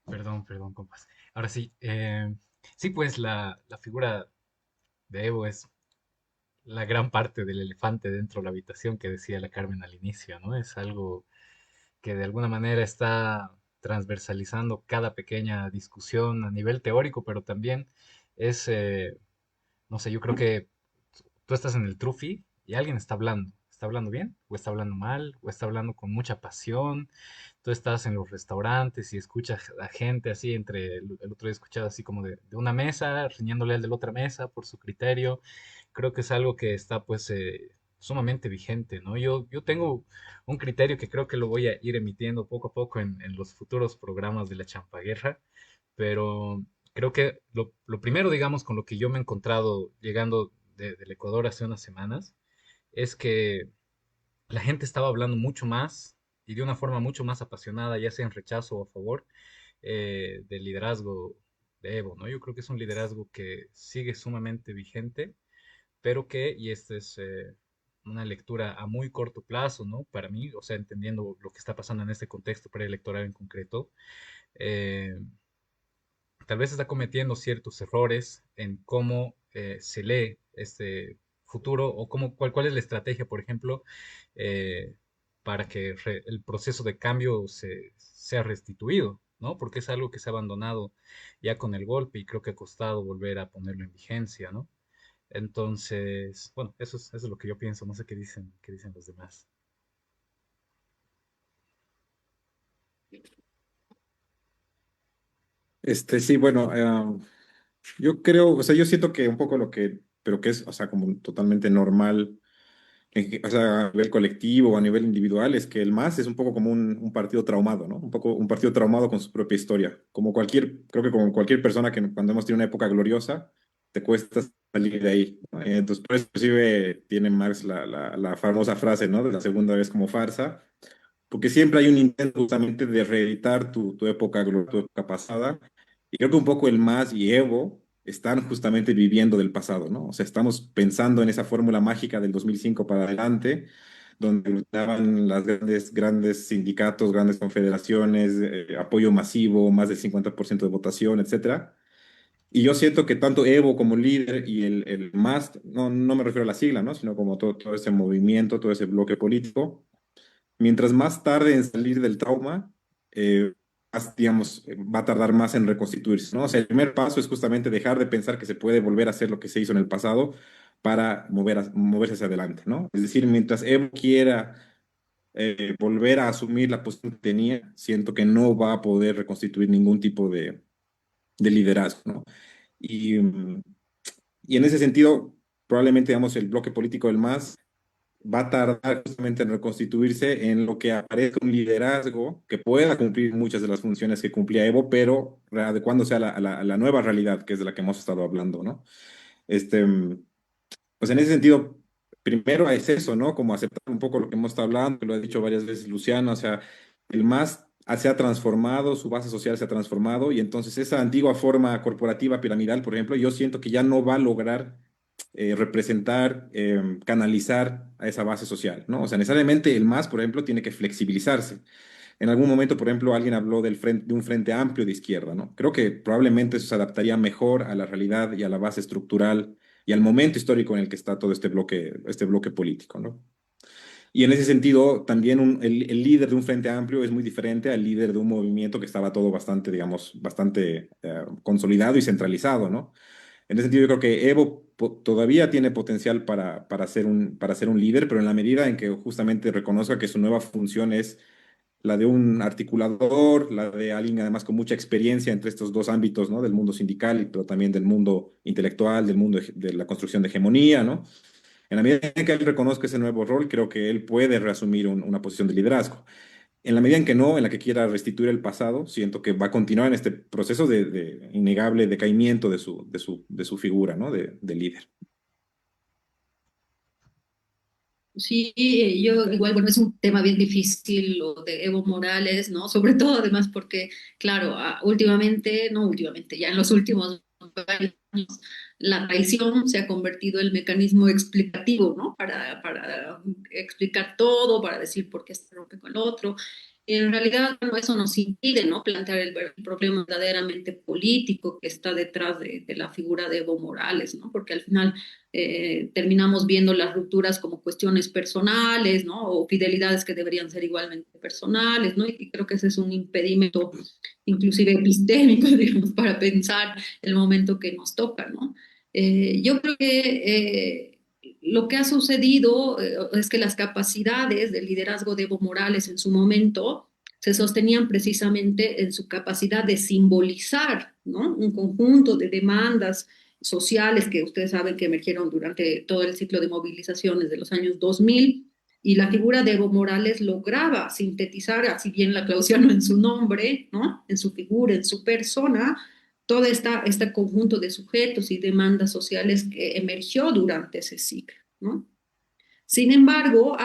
Perdón, compas. Ahora sí, sí, pues la figura de Evo es la gran parte del elefante dentro de la habitación que decía la Carmen al inicio, ¿no? Es algo que de alguna manera está transversalizando cada pequeña discusión a nivel teórico, pero también es, no sé, yo creo que tú estás en el trufi y alguien está hablando bien, o está hablando mal, o está hablando con mucha pasión. Tú estás en los restaurantes y escuchas a gente así el otro día escuchado así como de una mesa, riñéndole al de la otra mesa por su criterio. Creo que es algo que está pues sumamente vigente, ¿no? Yo tengo un criterio que creo que lo voy a ir emitiendo poco a poco en los futuros programas de la Champaguerra, pero creo que lo primero, digamos, con lo que yo me he encontrado llegando del Ecuador hace unas semanas, es que la gente estaba hablando mucho más y de una forma mucho más apasionada, ya sea en rechazo o a favor, del liderazgo de Evo, ¿no? Yo creo que es un liderazgo que sigue sumamente vigente, pero que, y esta es una lectura a muy corto plazo, ¿no? Para mí, o sea, entendiendo lo que está pasando en este contexto preelectoral en concreto, eh, tal vez está cometiendo ciertos errores en cómo se lee este futuro o cuál es la estrategia, por ejemplo, eh, para que el proceso de cambio sea restituido, ¿no? Porque es algo que se ha abandonado ya con el golpe y creo que ha costado volver a ponerlo en vigencia, ¿no? Entonces, bueno, eso es lo que yo pienso, no sé qué dicen los demás. Sí, bueno, yo creo, o sea, yo siento que un poco pero que es, o sea, como totalmente normal, o sea, a nivel colectivo o a nivel individual, es que el MAS es un poco como un partido traumado, ¿no? Un poco un partido traumado con su propia historia. Creo que como cualquier persona que cuando hemos tenido una época gloriosa, te cuesta salir de ahí, ¿no? Entonces, por eso inclusive tiene Marx la famosa frase, ¿no? De la segunda vez como farsa, porque siempre hay un intento justamente de reeditar tu época, tu época pasada. Y creo que un poco el MAS y Evo están justamente viviendo del pasado, ¿no? O sea, estamos pensando en esa fórmula mágica del 2005 para adelante, donde estaban las grandes sindicatos, grandes confederaciones, apoyo masivo, más del 50% de votación, etcétera. Y yo siento que tanto Evo como líder y el MAS, no me refiero a la sigla, ¿no? Sino como todo ese movimiento, todo ese bloque político, mientras más tarde en salir del trauma, más, digamos, va a tardar más en reconstituirse, ¿no? O sea, el primer paso es justamente dejar de pensar que se puede volver a hacer lo que se hizo en el pasado para moverse hacia adelante, ¿no? Es decir, mientras Evo quiera volver a asumir la posición que tenía, siento que no va a poder reconstituir ningún tipo de liderazgo, ¿no? Y, mm, y en ese sentido, probablemente, digamos, el bloque político del MAS va a tardar justamente en reconstituirse en lo que aparezca un liderazgo que pueda cumplir muchas de las funciones que cumplía Evo, pero adecuándose a la nueva realidad, que es de la que hemos estado hablando, ¿no? Este, pues en ese sentido, primero es eso, ¿no? Como aceptar un poco lo que hemos estado hablando, que lo ha dicho varias veces Luciano, o sea, el MAS se ha transformado, su base social se ha transformado, y entonces esa antigua forma corporativa piramidal, por ejemplo, yo siento que ya no va a lograr representar, canalizar a esa base social, ¿no? O sea, necesariamente el MAS, por ejemplo, tiene que flexibilizarse. En algún momento, por ejemplo, alguien habló de un frente amplio de izquierda, ¿no? Creo que probablemente eso se adaptaría mejor a la realidad y a la base estructural y al momento histórico en el que está todo este bloque político, ¿no? Y en ese sentido, también el líder de un frente amplio es muy diferente al líder de un movimiento que estaba todo bastante, digamos, bastante consolidado y centralizado, ¿no? En ese sentido, yo creo que Evo todavía tiene potencial para ser un líder, pero en la medida en que justamente reconozca que su nueva función es la de un articulador, la de alguien además con mucha experiencia entre estos dos ámbitos, ¿no? Del mundo sindical, pero también del mundo intelectual, del mundo de la construcción de hegemonía, ¿no? En la medida en que él reconozca ese nuevo rol, creo que él puede reasumir una posición de liderazgo. En la medida en que no, en la que quiera restituir el pasado, siento que va a continuar en este proceso de innegable decaimiento de su figura, ¿no? De líder. Sí, yo igual, bueno, es un tema bien difícil lo de Evo Morales, ¿no? Sobre todo además porque, claro, últimamente, no últimamente, ya en los últimos años, la traición se ha convertido en el mecanismo explicativo, ¿no? Para explicar todo, para decir por qué se rompe con el otro. Y en realidad, bueno, eso nos impide, ¿no? Plantear el problema verdaderamente político que está detrás de la figura de Evo Morales, ¿no? Porque al final terminamos viendo las rupturas como cuestiones personales, ¿no? O fidelidades que deberían ser igualmente personales, ¿no? Y creo que ese es un impedimento, inclusive epistémico, digamos, para pensar el momento que nos toca, ¿no? Yo creo que lo que ha sucedido es que las capacidades del liderazgo de Evo Morales en su momento se sostenían precisamente en su capacidad de simbolizar, ¿no? Un conjunto de demandas sociales que ustedes saben que emergieron durante todo el ciclo de movilizaciones de los años 2000, y la figura de Evo Morales lograba sintetizar, así bien la clausiano en su nombre, ¿no? En su figura, en su persona, todo este conjunto de sujetos y demandas sociales que emergió durante ese ciclo, ¿no? Sin embargo,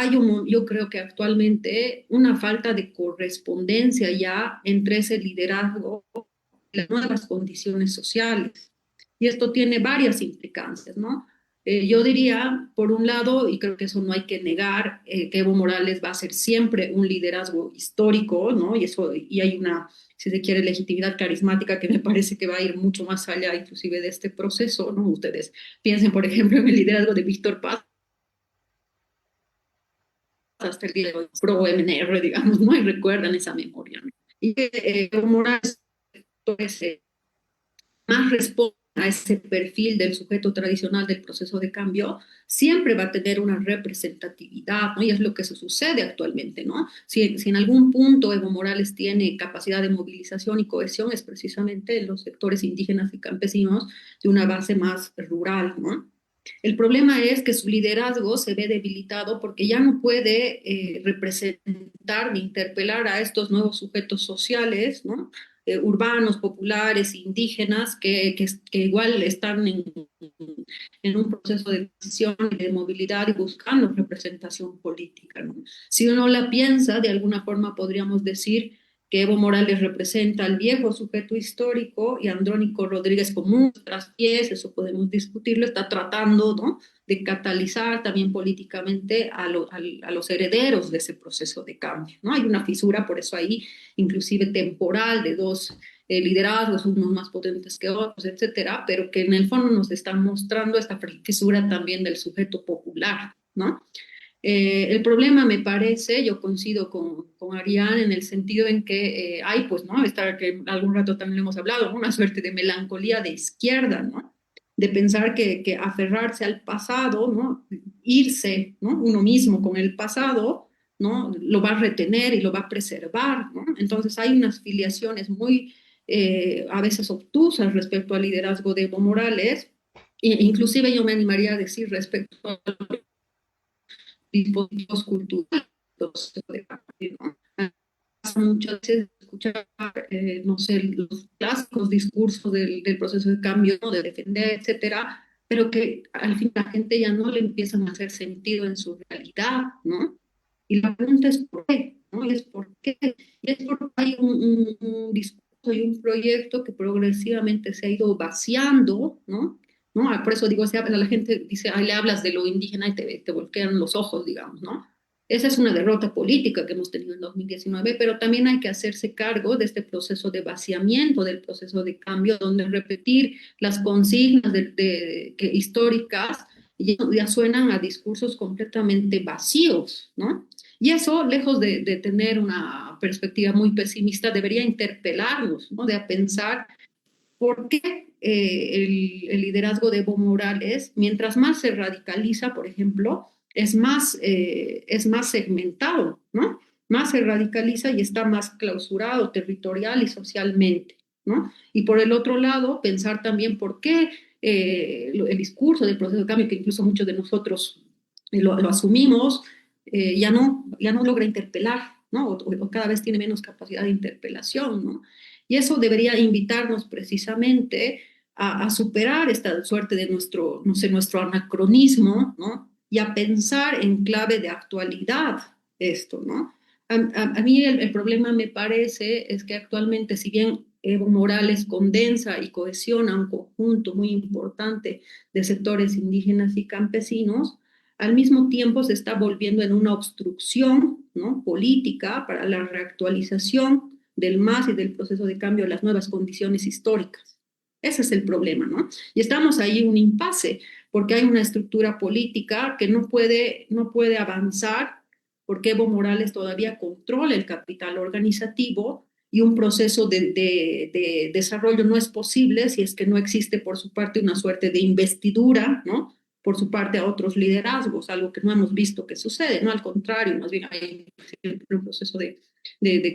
yo creo que actualmente una falta de correspondencia ya entre ese liderazgo y las nuevas condiciones sociales. Y esto tiene varias implicancias, ¿no? Yo diría, por un lado, y creo que eso no hay que negar, que Evo Morales va a ser siempre un liderazgo histórico, ¿no? Y hay una, si se quiere, legitimidad carismática que me parece que va a ir mucho más allá, inclusive, de este proceso, ¿no? Ustedes piensen, por ejemplo, en el liderazgo de Víctor Paz hasta el día de hoy, pro MNR, digamos, ¿no? Y recuerdan esa memoria, ¿no? Y que Evo Morales más responde a ese perfil del sujeto tradicional del proceso de cambio, siempre va a tener una representatividad, ¿no? Y es lo que se sucede actualmente, ¿no? Si en algún punto Evo Morales tiene capacidad de movilización y cohesión, es precisamente en los sectores indígenas y campesinos de una base más rural, ¿no? El problema es que su liderazgo se ve debilitado porque ya no puede representar ni interpelar a estos nuevos sujetos sociales, ¿no? Urbanos, populares, indígenas, que igual están en un proceso de decisión y de movilidad y buscando representación política, ¿no? Si uno la piensa, de alguna forma podríamos decir que Evo Morales representa al viejo sujeto histórico y Andrónico Rodríguez como un traspiés, eso podemos discutirlo, está tratando, ¿no? De catalizar también políticamente a los herederos de ese proceso de cambio, ¿no? Hay una fisura, por eso ahí, inclusive temporal, de dos liderazgos, unos más potentes que otros, etcétera, pero que en el fondo nos están mostrando esta fisura también del sujeto popular, ¿no? El problema me parece, yo coincido con Ariane en el sentido en que hay, pues, ¿no? Esta que algún rato también lo hemos hablado, ¿no? Una suerte de melancolía de izquierda, ¿no? De pensar que aferrarse al pasado, ¿no? Irse, ¿no? Uno mismo con el pasado, ¿no? Lo va a retener y lo va a preservar, ¿no? Entonces hay unas filiaciones muy, a veces obtusas respecto al liderazgo de Evo Morales, e inclusive yo me animaría a decir respecto a dispositivos culturales, ¿no? Muchas veces escuchar, no sé, los clásicos discursos del proceso de cambio, ¿no? De defender, etcétera, pero que al fin la gente ya no le empiezan a hacer sentido en su realidad, ¿no? Y la pregunta es ¿por qué? ¿No? Y es por qué. Y es porque hay un discurso y un proyecto que progresivamente se ha ido vaciando, ¿no? ¿No? Por eso digo, la gente dice, ay, le hablas de lo indígena y te voltean los ojos, digamos, ¿no? Esa es una derrota política que hemos tenido en 2019, pero también hay que hacerse cargo de este proceso de vaciamiento, del proceso de cambio, donde repetir las consignas históricas ya suenan a discursos completamente vacíos, ¿no? Y eso, lejos de tener una perspectiva muy pesimista, debería interpelarnos, ¿no? De a pensar por qué el liderazgo de Evo Morales, mientras más se radicaliza, por ejemplo, es más segmentado, ¿no? Más se radicaliza y está más clausurado territorial y socialmente, ¿no? Y por el otro lado, pensar también por qué el discurso del proceso de cambio, que incluso muchos de nosotros lo asumimos, ya no logra interpelar, ¿no? O cada vez tiene menos capacidad de interpelación, ¿no? Y eso debería invitarnos precisamente a superar esta suerte de nuestro, no sé, nuestro anacronismo, ¿no? Y a pensar en clave de actualidad esto, ¿no? A mí el problema me parece es que actualmente, si bien Evo Morales condensa y cohesiona un conjunto muy importante de sectores indígenas y campesinos, al mismo tiempo se está volviendo en una obstrucción, ¿no? Política para la reactualización del MAS y del proceso de cambio a las nuevas condiciones históricas. Ese es el problema, ¿no? Y estamos ahí en un impasse, porque hay una estructura política que no puede avanzar, porque Evo Morales todavía controla el capital organizativo y un proceso de desarrollo no es posible si es que no existe por su parte una suerte de investidura, ¿no? Por su parte a otros liderazgos, algo que no hemos visto que sucede, ¿no? Al contrario, más bien hay un proceso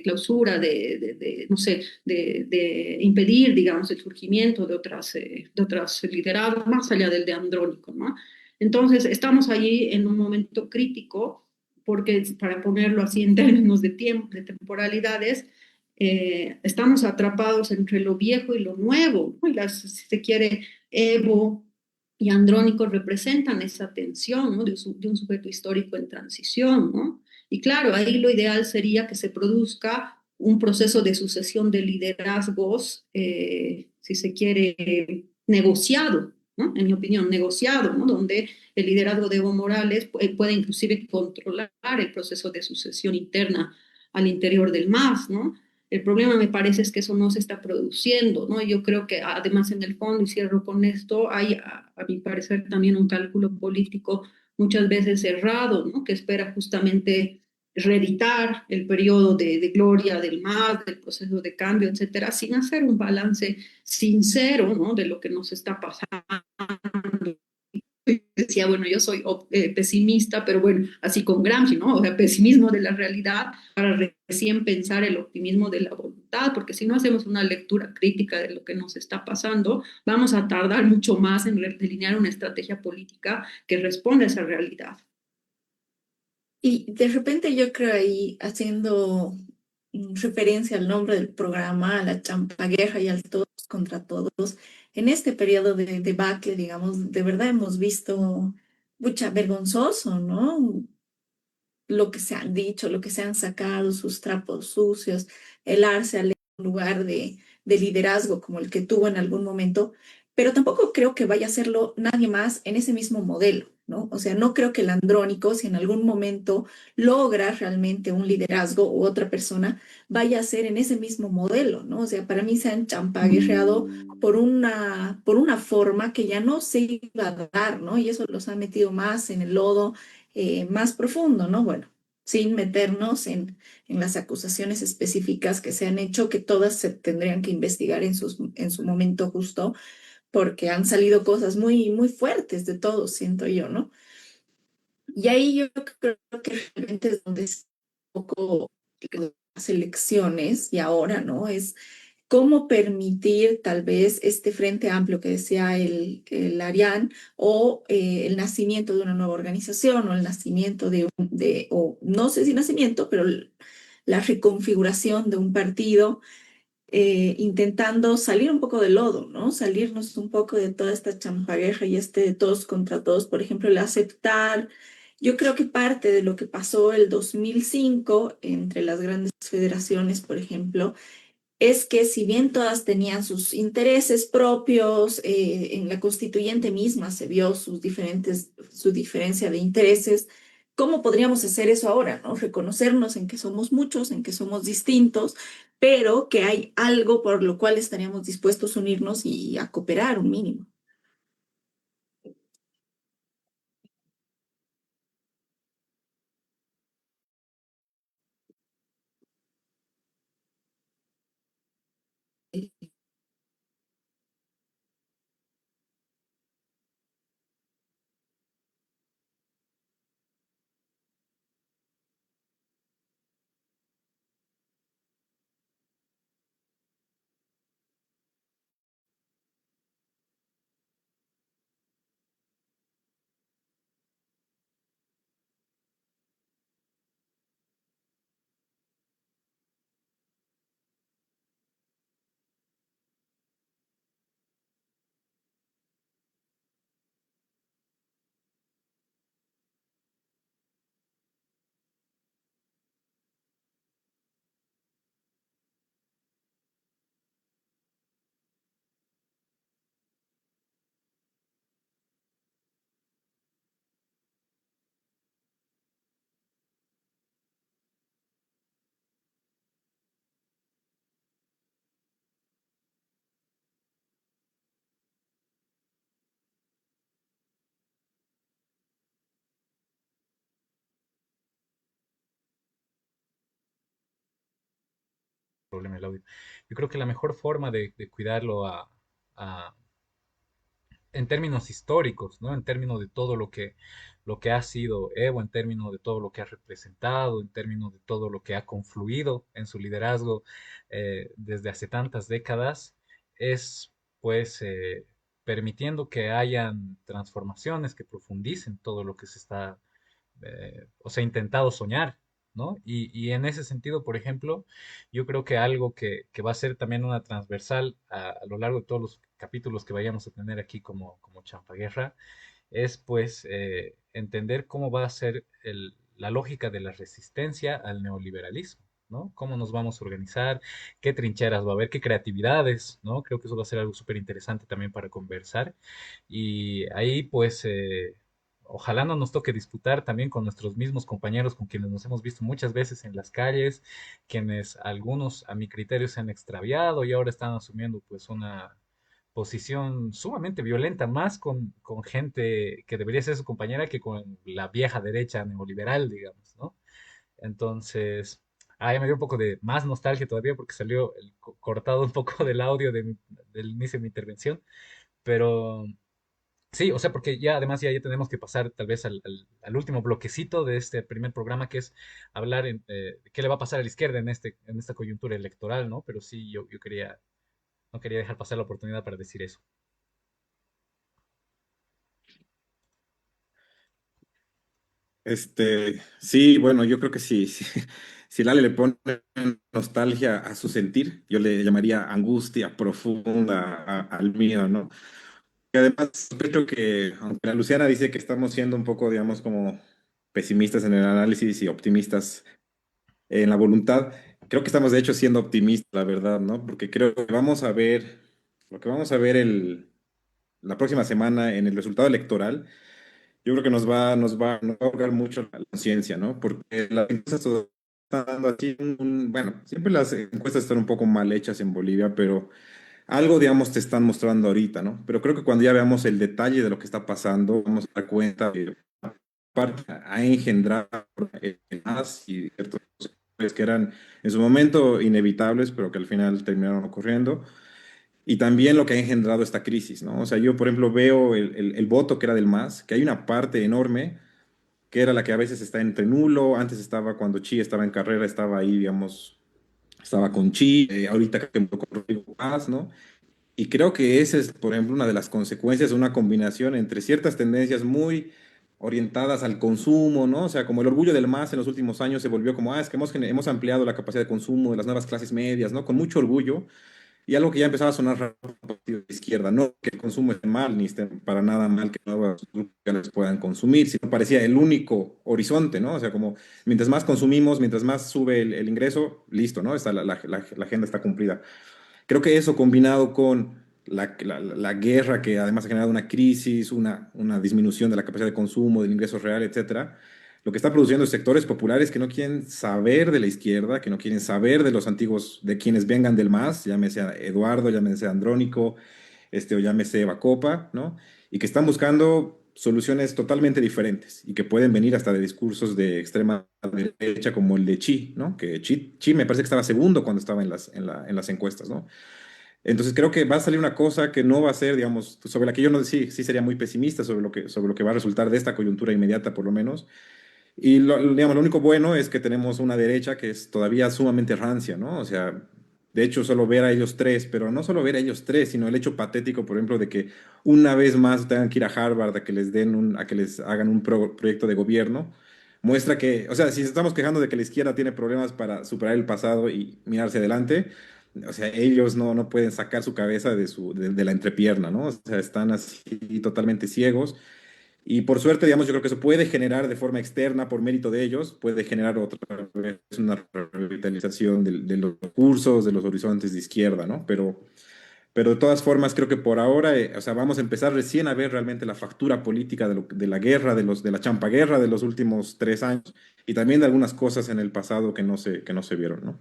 clausura, no sé, de impedir, digamos, el surgimiento de otras liderazgos más allá del de Andrónico, ¿no? Entonces, estamos allí en un momento crítico, porque para ponerlo así en términos de tiempo, de temporalidades, estamos atrapados entre lo viejo y lo nuevo, ¿no? Y si se quiere, Evo y Andrónico representan esa tensión, ¿no? De un sujeto histórico en transición, ¿no? Y claro, ahí lo ideal sería que se produzca un proceso de sucesión de liderazgos, si se quiere, negociado, ¿no? En mi opinión, negociado, ¿no? Donde el liderazgo de Evo Morales puede inclusive controlar el proceso de sucesión interna al interior del MAS, ¿no? El problema me parece es que eso no se está produciendo, ¿no? Yo creo que además en el fondo, y cierro con esto, hay a mi parecer también un cálculo político muchas veces errado, ¿no? Que espera justamente reeditar el periodo de gloria del MAS, del proceso de cambio, etcétera, sin hacer un balance sincero, ¿no? De lo que nos está pasando. Decía, bueno, yo soy pesimista, pero bueno, así con Gramsci, ¿no? O sea, pesimismo de la realidad para recién pensar el optimismo de la voluntad, porque si no hacemos una lectura crítica de lo que nos está pasando, vamos a tardar mucho más en delinear una estrategia política que responda a esa realidad. Y de repente yo creo ahí, haciendo referencia al nombre del programa, a la champaguerra y al todos contra todos, en este periodo de debacle, digamos, de verdad hemos visto mucha vergonzoso, ¿no? Lo que se han dicho, lo que se han sacado, sus trapos sucios, el arce al lugar de liderazgo como el que tuvo en algún momento, pero tampoco creo que vaya a hacerlo nadie más en ese mismo modelo, ¿no? O sea, no creo que el andrónico, si en algún momento logra realmente un liderazgo u otra persona, vaya a ser en ese mismo modelo, ¿no? O sea, para mí se han champagueado por una forma que ya no se iba a dar, ¿no? Y eso los ha metido más en el lodo más profundo, ¿no? Bueno, sin meternos en las acusaciones específicas que se han hecho, que todas se tendrían que investigar en su momento justo, porque han salido cosas muy, muy fuertes de todos, siento yo, ¿no? Y ahí yo creo que realmente es donde es un poco las elecciones y ahora, ¿no? Es cómo permitir tal vez este frente amplio que decía el Arián o el nacimiento de una nueva organización o el nacimiento o no sé si nacimiento, pero la reconfiguración de un partido intentando salir un poco del lodo, ¿no? Salirnos un poco de toda esta champagueja y este de todos contra todos, por ejemplo, el aceptar. Yo creo que parte de lo que pasó el 2005 entre las grandes federaciones, por ejemplo, es que si bien todas tenían sus intereses propios, en la constituyente misma se vio su diferencia de intereses. ¿Cómo podríamos hacer eso ahora, no? Reconocernos en que somos muchos, en que somos distintos, pero que hay algo por lo cual estaríamos dispuestos a unirnos y a cooperar un mínimo. problema del audio. Yo creo que la mejor forma de cuidarlo a- en términos históricos, ¿no? En términos de todo lo que ha sido Evo, en términos de todo lo que ha representado, en términos de todo lo que ha confluido en su liderazgo desde hace tantas décadas, es pues permitiendo que hayan transformaciones que profundicen todo lo que se está o sea, intentado soñar, ¿no? Y en ese sentido, por ejemplo, yo creo que algo que va a ser también una transversal a lo largo de todos los capítulos que vayamos a tener aquí como Champaguerra, es pues entender cómo va a ser la lógica de la resistencia al neoliberalismo. ¿No? ¿Cómo nos vamos a organizar? ¿Qué trincheras va a haber? ¿Qué creatividades? ¿No? Creo que eso va a ser algo súper interesante también para conversar. Y ahí, pues, ojalá no nos toque disputar también con nuestros mismos compañeros con quienes nos hemos visto muchas veces en las calles, quienes algunos a mi criterio se han extraviado y ahora están asumiendo pues una posición sumamente violenta, más con gente que debería ser su compañera que con la vieja derecha neoliberal, digamos, ¿no? Entonces, ya me dio un poco de más nostalgia todavía porque salió cortado un poco del audio del inicio de mi intervención, pero sí, o sea, porque ya además ya tenemos que pasar tal vez al último bloquecito de este primer programa, que es hablar de qué le va a pasar a la izquierda en esta coyuntura electoral, ¿no? Pero sí, yo no quería dejar pasar la oportunidad para decir eso. Sí, bueno, yo creo que sí, sí. Si Lale le pone nostalgia a su sentir, yo le llamaría angustia profunda al mío, ¿no? Y además, sospecho que, aunque la Luciana dice que estamos siendo un poco, digamos, como pesimistas en el análisis y optimistas en la voluntad, creo que estamos de hecho siendo optimistas, la verdad, ¿no? Porque creo que vamos a ver, lo que vamos a ver la próxima semana en el resultado electoral, yo creo que nos va a ahogar mucho la conciencia, ¿no? Porque las encuestas están dando así, bueno, siempre las encuestas están un poco mal hechas en Bolivia, pero algo, digamos, te están mostrando ahorita, ¿no? Pero creo que cuando ya veamos el detalle de lo que está pasando, vamos a dar cuenta de parte ha engendrado más y ciertos factores que eran en su momento inevitables, pero que al final terminaron ocurriendo. Y también lo que ha engendrado esta crisis, ¿no? O sea, yo, por ejemplo, veo el voto que era del MAS, que hay una parte enorme que era la que a veces está entre nulo, antes estaba cuando Chi estaba en carrera, estaba ahí, digamos, estaba con Chi, ahorita creo que con Rodrigo Paz, ¿no? Y creo que esa es, por ejemplo, una de las consecuencias de una combinación entre ciertas tendencias muy orientadas al consumo, ¿no? O sea, como el orgullo del MAS en los últimos años se volvió como, es que hemos ampliado la capacidad de consumo de las nuevas clases medias, ¿no? Con mucho orgullo. Y algo que ya empezaba a sonar raro por el partido de izquierda, no que el consumo esté mal, ni esté para nada mal que nuevos grupos puedan consumir, sino parecía el único horizonte, ¿no? O sea, como mientras más consumimos, mientras más sube el ingreso, listo, ¿no? La agenda está cumplida. Creo que eso combinado con la guerra que además ha generado una crisis, una disminución de la capacidad de consumo, del ingreso real, etcétera, lo que está produciendo es sectores populares que no quieren saber de la izquierda, que no quieren saber de los antiguos, de quienes vengan del MAS, llámese a Eduardo, llámese a Andrónico, o llámese Bacopa, ¿no? Y que están buscando soluciones totalmente diferentes y que pueden venir hasta de discursos de extrema derecha como el de Chi, ¿no? Que Chi me parece que estaba segundo cuando estaba en las encuestas, ¿no? Entonces creo que va a salir una cosa que no va a ser, digamos, sobre la que yo no, sí sería muy pesimista sobre lo que va a resultar de esta coyuntura inmediata, por lo menos. Y digamos, lo único bueno es que tenemos una derecha que es todavía sumamente rancia, ¿no? O sea, de hecho, solo ver a ellos tres, pero no solo ver a ellos tres, sino el hecho patético, por ejemplo, de que una vez más tengan que ir a Harvard a que les a que les hagan un proyecto de gobierno, muestra que, o sea, si estamos quejando de que la izquierda tiene problemas para superar el pasado y mirarse adelante, o sea, ellos no pueden sacar su cabeza de la entrepierna, ¿no? O sea, están así totalmente ciegos. Y por suerte, digamos, yo creo que eso puede generar de forma externa, por mérito de ellos, puede generar otra vez una revitalización de los cursos, de los horizontes de izquierda, ¿no? Pero de todas formas, creo que por ahora, o sea, vamos a empezar recién a ver realmente la factura política de la guerra, de la champaguerra de los últimos 3 años y también de algunas cosas en el pasado que no se vieron, ¿no?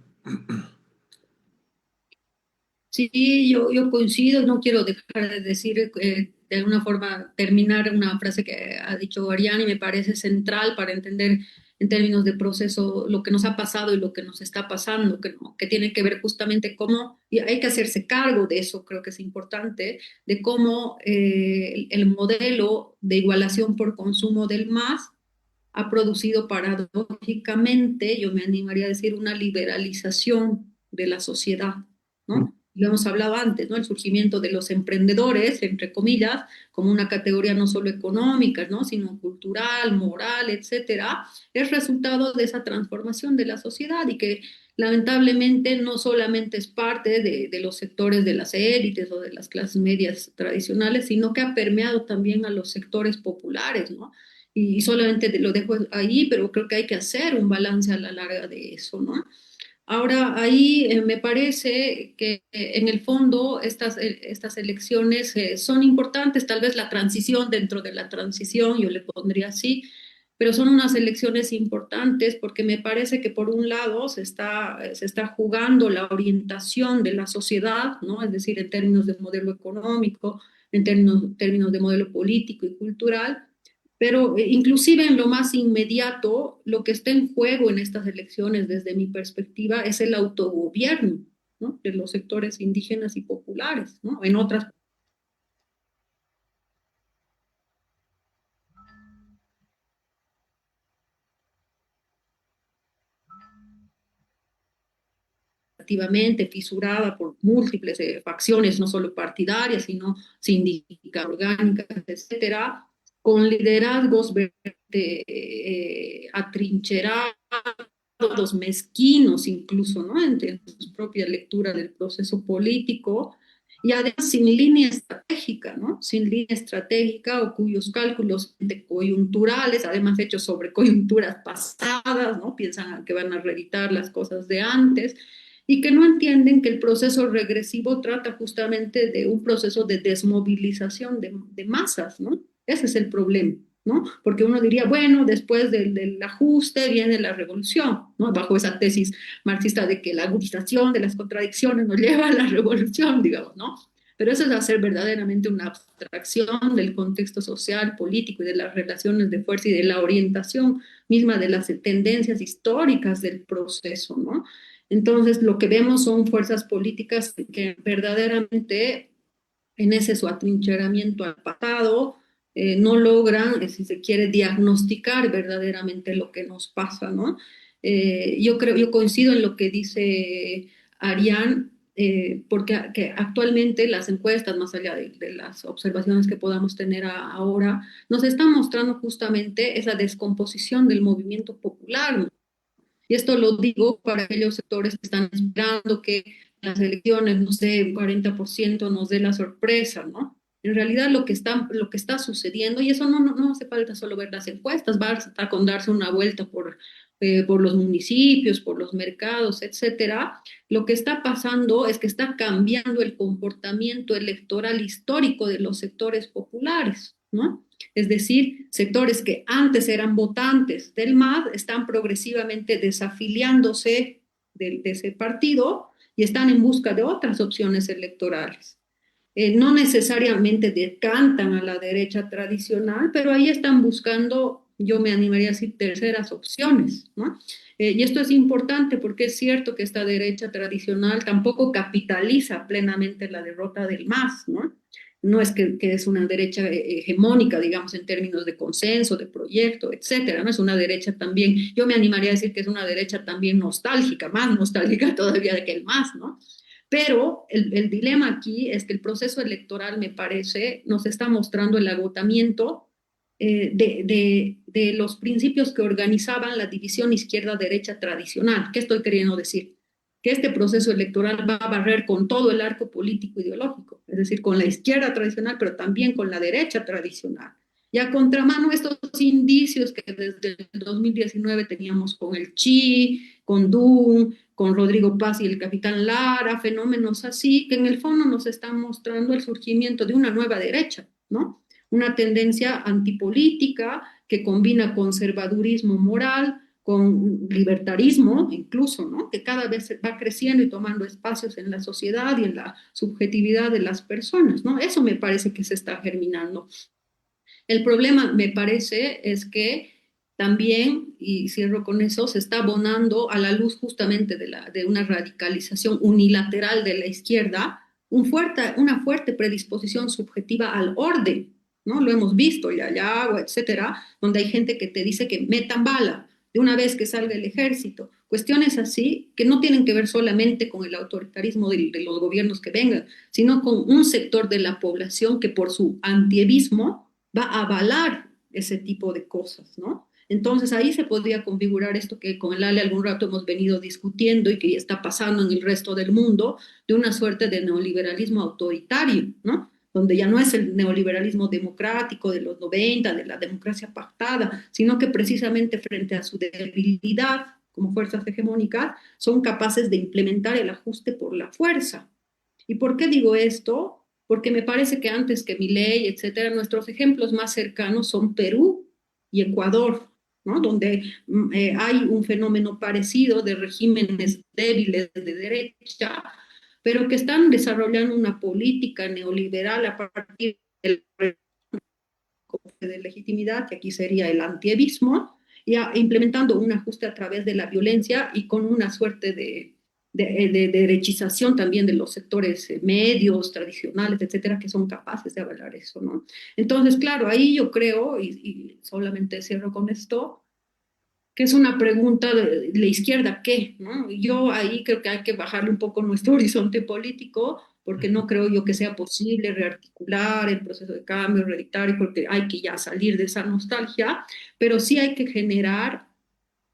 Sí, yo coincido, no quiero dejar de decir, de alguna forma, terminar una frase que ha dicho Ariane y me parece central para entender en términos de proceso, lo que nos ha pasado y lo que nos está pasando, que tiene que ver justamente cómo, y hay que hacerse cargo de eso, creo que es importante, de cómo el modelo de igualación por consumo del MAS ha producido paradójicamente, yo me animaría a decir, una liberalización de la sociedad, ¿no? Lo hemos hablado antes, ¿no? El surgimiento de los emprendedores, entre comillas, como una categoría no solo económica, ¿no? Sino cultural, moral, etcétera, es resultado de esa transformación de la sociedad y que lamentablemente no solamente es parte de los sectores de las élites o de las clases medias tradicionales, sino que ha permeado también a los sectores populares, ¿no? Y solamente lo dejo ahí, pero creo que hay que hacer un balance a la larga de eso, ¿no? Ahora, ahí me parece que en el fondo estas elecciones son importantes, tal vez la transición dentro de la transición, yo le pondría así, pero son unas elecciones importantes porque me parece que por un lado se está jugando la orientación de la sociedad, ¿no? Es decir, en términos de modelo económico, en términos de modelo político y cultural, pero inclusive en lo más inmediato, lo que está en juego en estas elecciones, desde mi perspectiva, es el autogobierno, ¿no? De los sectores indígenas y populares, ¿no? En otras activamente fisurada por múltiples facciones, no solo partidarias, sino sindicales, orgánicas, etcétera, con liderazgos atrincherados, mezquinos incluso, ¿no? En su propia lectura del proceso político, y además sin línea estratégica, ¿no? Sin línea estratégica o cuyos cálculos de coyunturales, además hechos sobre coyunturas pasadas, ¿no? Piensan que van a reeditar las cosas de antes y que no entienden que el proceso regresivo trata justamente de un proceso de desmovilización de masas, ¿no? Ese es el problema, ¿no? Porque uno diría, bueno, después del ajuste viene la revolución, ¿no? Bajo esa tesis marxista de que la agudización de las contradicciones nos lleva a la revolución, digamos, ¿no? Pero eso es hacer verdaderamente una abstracción del contexto social, político y de las relaciones de fuerza y de la orientación misma de las tendencias históricas del proceso, ¿no? Entonces, lo que vemos son fuerzas políticas que verdaderamente en ese su atrincheramiento al pasado no logran, si se quiere, diagnosticar verdaderamente lo que nos pasa, ¿no? Yo coincido en lo que dice Arián, porque que actualmente las encuestas, más allá de las observaciones que podamos tener ahora, nos están mostrando justamente esa descomposición del movimiento popular, ¿no? Y esto lo digo para aquellos sectores que están esperando que las elecciones, no sé, un 40% nos dé la sorpresa, ¿no? En realidad lo que está sucediendo, y eso no hace falta solo ver las encuestas, basta con darse una vuelta por los municipios, por los mercados, etcétera. Lo que está pasando es que está cambiando el comportamiento electoral histórico de los sectores populares, ¿no? Es decir, sectores que antes eran votantes del MAD están progresivamente desafiliándose de ese partido y están en busca de otras opciones electorales. No necesariamente decantan a la derecha tradicional, pero ahí están buscando, yo me animaría a decir, terceras opciones, ¿no? Y esto es importante porque es cierto que esta derecha tradicional tampoco capitaliza plenamente la derrota del MAS, ¿no? No es que es una derecha hegemónica, digamos, en términos de consenso, de proyecto, etcétera, ¿no? Es una derecha también, yo me animaría a decir que es una derecha también nostálgica, más nostálgica todavía que el MAS, ¿no? Pero el dilema aquí es que el proceso electoral, me parece, nos está mostrando el agotamiento de los principios que organizaban la división izquierda-derecha tradicional. ¿Qué estoy queriendo decir? Que este proceso electoral va a barrer con todo el arco político ideológico, es decir, con la izquierda tradicional, pero también con la derecha tradicional. Y a contramano estos indicios que desde el 2019 teníamos con el Chi, con Dun, con Rodrigo Paz y el capitán Lara, fenómenos así, que en el fondo nos están mostrando el surgimiento de una nueva derecha, ¿no? Una tendencia antipolítica que combina conservadurismo moral con libertarismo incluso, ¿no? Que cada vez va creciendo y tomando espacios en la sociedad y en la subjetividad de las personas, ¿no? Eso me parece que se está germinando. El problema, me parece, es que también, y cierro con eso, se está abonando a la luz justamente de una radicalización unilateral de la izquierda, una fuerte predisposición subjetiva al orden, ¿no? Lo hemos visto, Yayago, etcétera, donde hay gente que te dice que metan bala de una vez que salga el ejército. Cuestiones así que no tienen que ver solamente con el autoritarismo de los gobiernos que vengan, sino con un sector de la población que por su antievismo va a avalar ese tipo de cosas, ¿no? Entonces ahí se podría configurar esto que con el Ale algún rato hemos venido discutiendo y que ya está pasando en el resto del mundo, de una suerte de neoliberalismo autoritario, ¿no? Donde ya no es el neoliberalismo democrático de los 90, de la democracia pactada, sino que precisamente frente a su debilidad como fuerzas hegemónicas, son capaces de implementar el ajuste por la fuerza. ¿Y por qué digo esto? Porque me parece que antes que Milei, etcétera, nuestros ejemplos más cercanos son Perú y Ecuador, ¿no? Donde hay un fenómeno parecido de regímenes débiles de derecha, pero que están desarrollando una política neoliberal a partir de legitimidad, que aquí sería el antievismo, y implementando un ajuste a través de la violencia y con una suerte de derechización también de los sectores medios, tradicionales, etcétera, que son capaces de avalar eso, ¿no? Entonces, claro, ahí yo creo, y solamente cierro con esto, que es una pregunta de la izquierda, ¿qué? ¿No? Yo ahí creo que hay que bajarle un poco nuestro horizonte político, porque no creo yo que sea posible rearticular el proceso de cambio hereditario, porque hay que ya salir de esa nostalgia, pero sí hay que generar,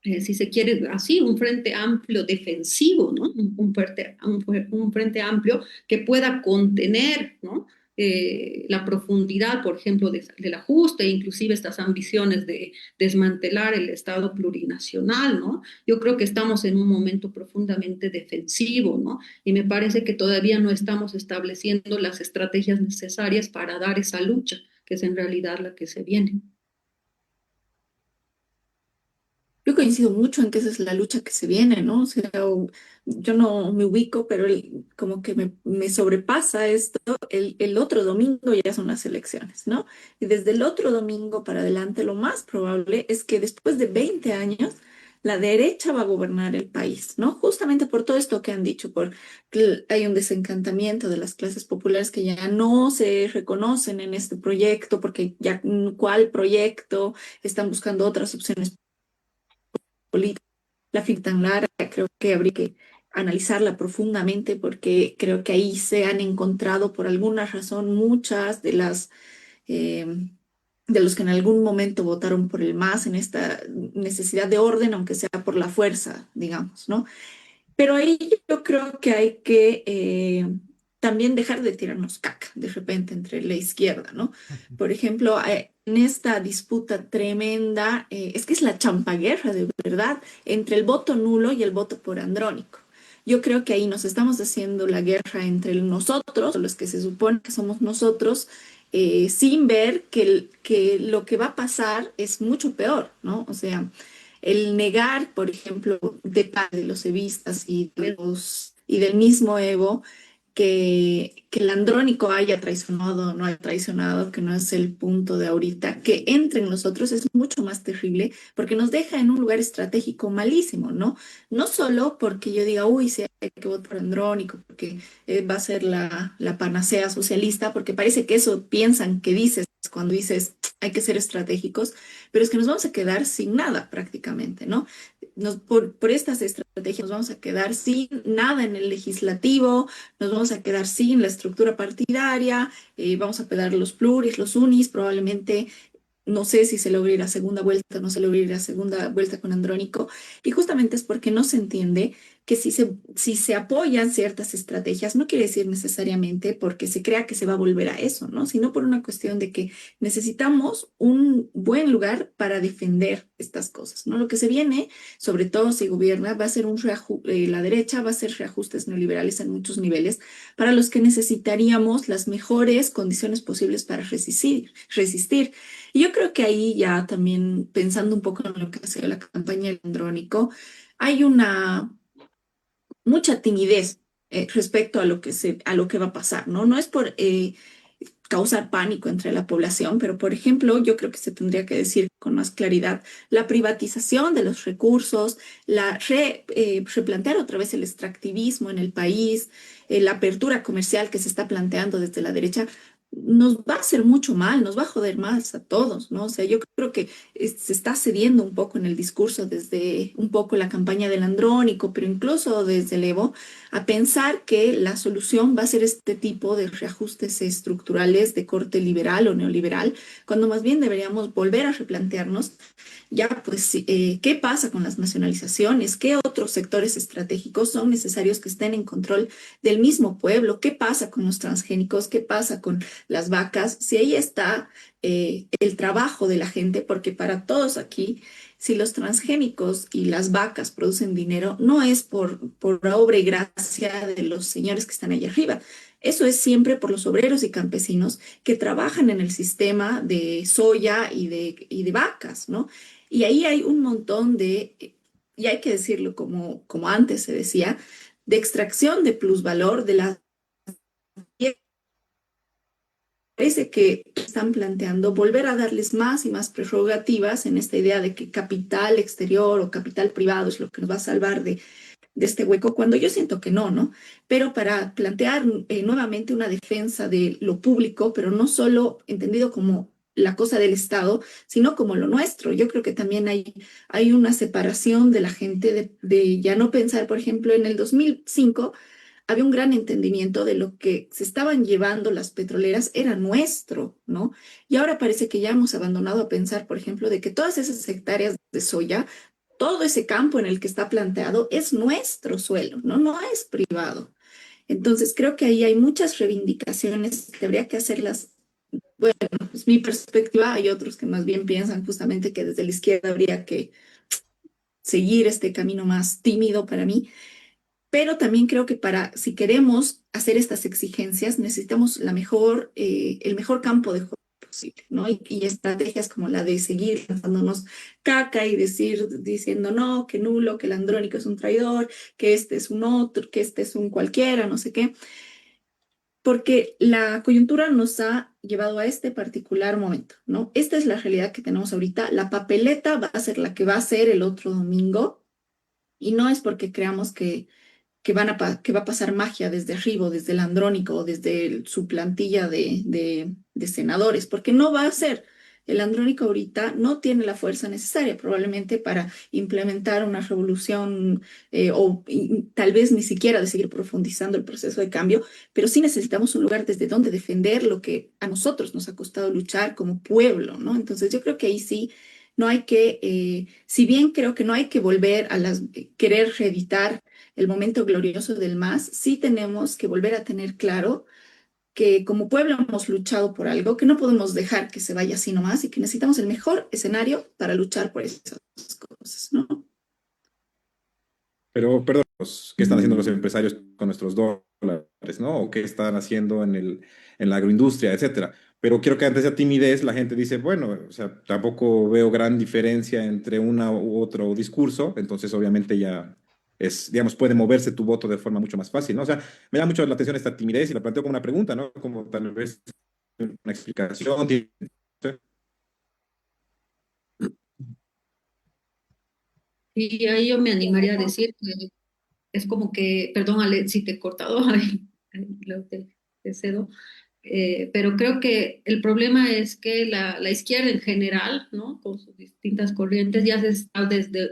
si se quiere así, un frente amplio defensivo, ¿no? Un frente amplio que pueda contener, ¿no? La profundidad, por ejemplo, del ajuste, inclusive estas ambiciones de desmantelar el Estado plurinacional, ¿no? Yo creo que estamos en un momento profundamente defensivo, ¿no? Y me parece que todavía no estamos estableciendo las estrategias necesarias para dar esa lucha, que es en realidad la que se viene. Yo coincido mucho en que esa es la lucha que se viene, ¿no? O sea, yo no me ubico, pero como que me sobrepasa esto. El otro domingo ya son las elecciones, ¿no? Y desde el otro domingo para adelante, lo más probable es que después de 20 años, la derecha va a gobernar el país, ¿no? Justamente por todo esto que han dicho, por que hay un desencantamiento de las clases populares que ya no se reconocen en este proyecto, porque ya, ¿cuál proyecto? Están buscando otras opciones política, la FIC tan larga, creo que habría que analizarla profundamente porque creo que ahí se han encontrado por alguna razón muchas de las eh, de los que en algún momento votaron por el MAS en esta necesidad de orden, aunque sea por la fuerza, digamos, ¿no? Pero ahí yo creo que hay que también dejar de tirarnos caca de repente entre la izquierda, ¿no? Por ejemplo, en esta disputa tremenda, es que es la champaguerra de verdad entre el voto nulo y el voto por Andrónico. Yo creo que ahí nos estamos haciendo la guerra entre nosotros, los que se supone que somos nosotros, sin ver que lo que va a pasar es mucho peor, ¿no? O sea, el negar, por ejemplo, de parte de los evistas y del mismo Evo, que el Andrónico haya traicionado o no haya traicionado, que no es el punto de ahorita, que entre en nosotros es mucho más terrible porque nos deja en un lugar estratégico malísimo, ¿no? No solo porque yo diga, uy, sí, hay que votar por Andrónico, porque va a ser la panacea socialista, porque parece que eso piensan que dices cuando dices hay que ser estratégicos, pero es que nos vamos a quedar sin nada prácticamente, ¿no? Por estas estrategias nos vamos a quedar sin nada en el legislativo, nos vamos a quedar sin la estructura partidaria, vamos a pegar los pluris, los unis, probablemente no sé si se logra ir a segunda vuelta, no se logra ir a segunda vuelta con Andrónico, y justamente es porque no se entiende que si se apoyan ciertas estrategias, no quiere decir necesariamente porque se crea que se va a volver a eso, ¿no? Sino por una cuestión de que necesitamos un buen lugar para defender estas cosas, ¿no? Lo que se viene, sobre todo si gobierna, va a ser la derecha va a hacer reajustes neoliberales en muchos niveles para los que necesitaríamos las mejores condiciones posibles para resistir. Y yo creo que ahí ya también pensando un poco en lo que ha sido la campaña del Andrónico, hay una mucha timidez respecto a lo que va a pasar, ¿no? No es por causar pánico entre la población, pero por ejemplo, yo creo que se tendría que decir con más claridad la privatización de los recursos, replantear otra vez el extractivismo en el país, la apertura comercial que se está planteando desde la derecha. Nos va a hacer mucho mal, nos va a joder más a todos, ¿no? O sea, yo creo que se está cediendo un poco en el discurso desde un poco la campaña del Andrónico, pero incluso desde el Evo, a pensar que la solución va a ser este tipo de reajustes estructurales de corte liberal o neoliberal, cuando más bien deberíamos volver a replantearnos ya, pues, sí, ¿qué pasa con las nacionalizaciones? ¿Qué otros sectores estratégicos son necesarios que estén en control del mismo pueblo? ¿Qué pasa con los transgénicos? ¿Qué pasa con las vacas? Si ahí está el trabajo de la gente, porque para todos aquí, si los transgénicos y las vacas producen dinero, no es por obra y gracia de los señores que están allá arriba. Eso es siempre por los obreros y campesinos que trabajan en el sistema de soya y de vacas, ¿no? Y ahí hay un montón y hay que decirlo como antes se decía, de extracción de plusvalor de la. Parece que están planteando volver a darles más y más prerrogativas en esta idea de que capital exterior o capital privado es lo que nos va a salvar de este hueco, cuando yo siento que no, ¿no? Pero para plantear nuevamente una defensa de lo público, pero no solo entendido como la cosa del Estado, sino como lo nuestro. Yo creo que también hay una separación de la gente de ya no pensar, por ejemplo, en el 2005 había un gran entendimiento de lo que se estaban llevando las petroleras era nuestro, ¿no? Y ahora parece que ya hemos abandonado a pensar, por ejemplo, de que todas esas hectáreas de soya, todo ese campo en el que está planteado es nuestro suelo, ¿no? No es privado. Entonces, creo que ahí hay muchas reivindicaciones que habría que hacerlas. Bueno, es mi perspectiva, hay otros que más bien piensan justamente que desde la izquierda habría que seguir este camino más tímido para mí, pero también creo que si queremos hacer estas exigencias, necesitamos el mejor campo de juego posible, ¿no? Y estrategias como la de seguir lanzándonos caca y diciendo no, que nulo, que el andrónico es un traidor, que este es un otro, que este es un cualquiera, no sé qué, porque la coyuntura nos ha llevado a este particular momento, ¿no? Esta es la realidad que tenemos ahorita. La papeleta va a ser la que va a ser el otro domingo y no es porque creamos que va a pasar magia desde arriba, desde el Andrónico o desde su plantilla de senadores, porque no va a ser. El Andrónico ahorita no tiene la fuerza necesaria probablemente para implementar una revolución tal vez ni siquiera de seguir profundizando el proceso de cambio, pero sí necesitamos un lugar desde donde defender lo que a nosotros nos ha costado luchar como pueblo, ¿no? Entonces yo creo que ahí sí no hay si bien creo que no hay que volver a querer reeditar el momento glorioso del MAS, sí tenemos que volver a tener claro que como pueblo hemos luchado por algo, que no podemos dejar que se vaya así nomás y que necesitamos el mejor escenario para luchar por esas cosas, ¿no? Pero, perdón, ¿qué están haciendo los empresarios con nuestros dólares, ¿no? O qué están haciendo en la agroindustria, etcétera. Pero quiero que antes de esa timidez la gente dice, bueno, o sea, tampoco veo gran diferencia entre una u otro discurso, entonces obviamente ya digamos, puede moverse tu voto de forma mucho más fácil, ¿no? O sea, me da mucho la atención esta timidez y la planteo como una pregunta, ¿no? Como tal vez una explicación. Y ahí yo me animaría a decir que es como que, perdón, Ale, si te he cortado, ahí te cedo. Pero creo que el problema es que la izquierda en general, ¿no? Con sus distintas corrientes, ya se está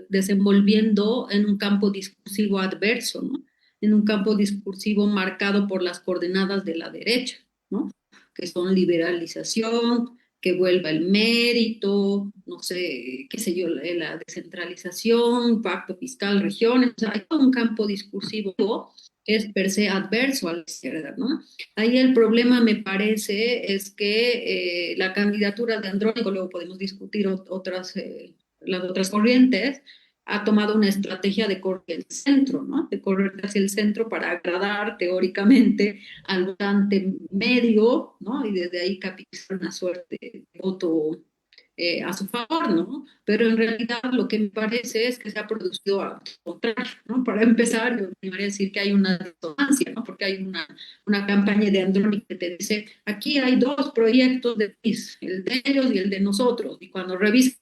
desenvolviendo en un campo discursivo adverso, ¿no? En un campo discursivo marcado por las coordenadas de la derecha, ¿no? Que son liberalización, que vuelva el mérito, no sé, qué sé yo, la descentralización, pacto fiscal, regiones, o sea, hay todo un campo discursivo que es per se adverso a la izquierda, ¿no? Ahí el problema, me parece, es que la candidatura de Andrónico, luego podemos discutir las otras corrientes, ha tomado una estrategia de correr el centro, ¿no? De correr hacia el centro para agradar teóricamente al votante medio, ¿no? Y desde ahí capitalizar una suerte de voto a su favor, ¿no? Pero en realidad lo que me parece es que se ha producido al contrario, ¿no? Para empezar, yo me a decir que hay una disonancia, ¿no? Porque hay una campaña de Andrónico que te dice, aquí hay dos proyectos de PIS, el de ellos y el de nosotros, y cuando revisas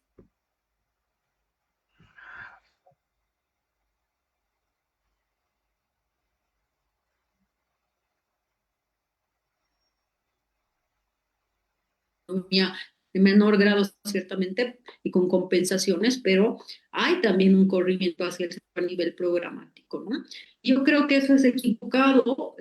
autonomía en menor grado ciertamente y con compensaciones, pero hay también un corrimiento hacia el a nivel programático, ¿no? Yo creo que eso es equivocado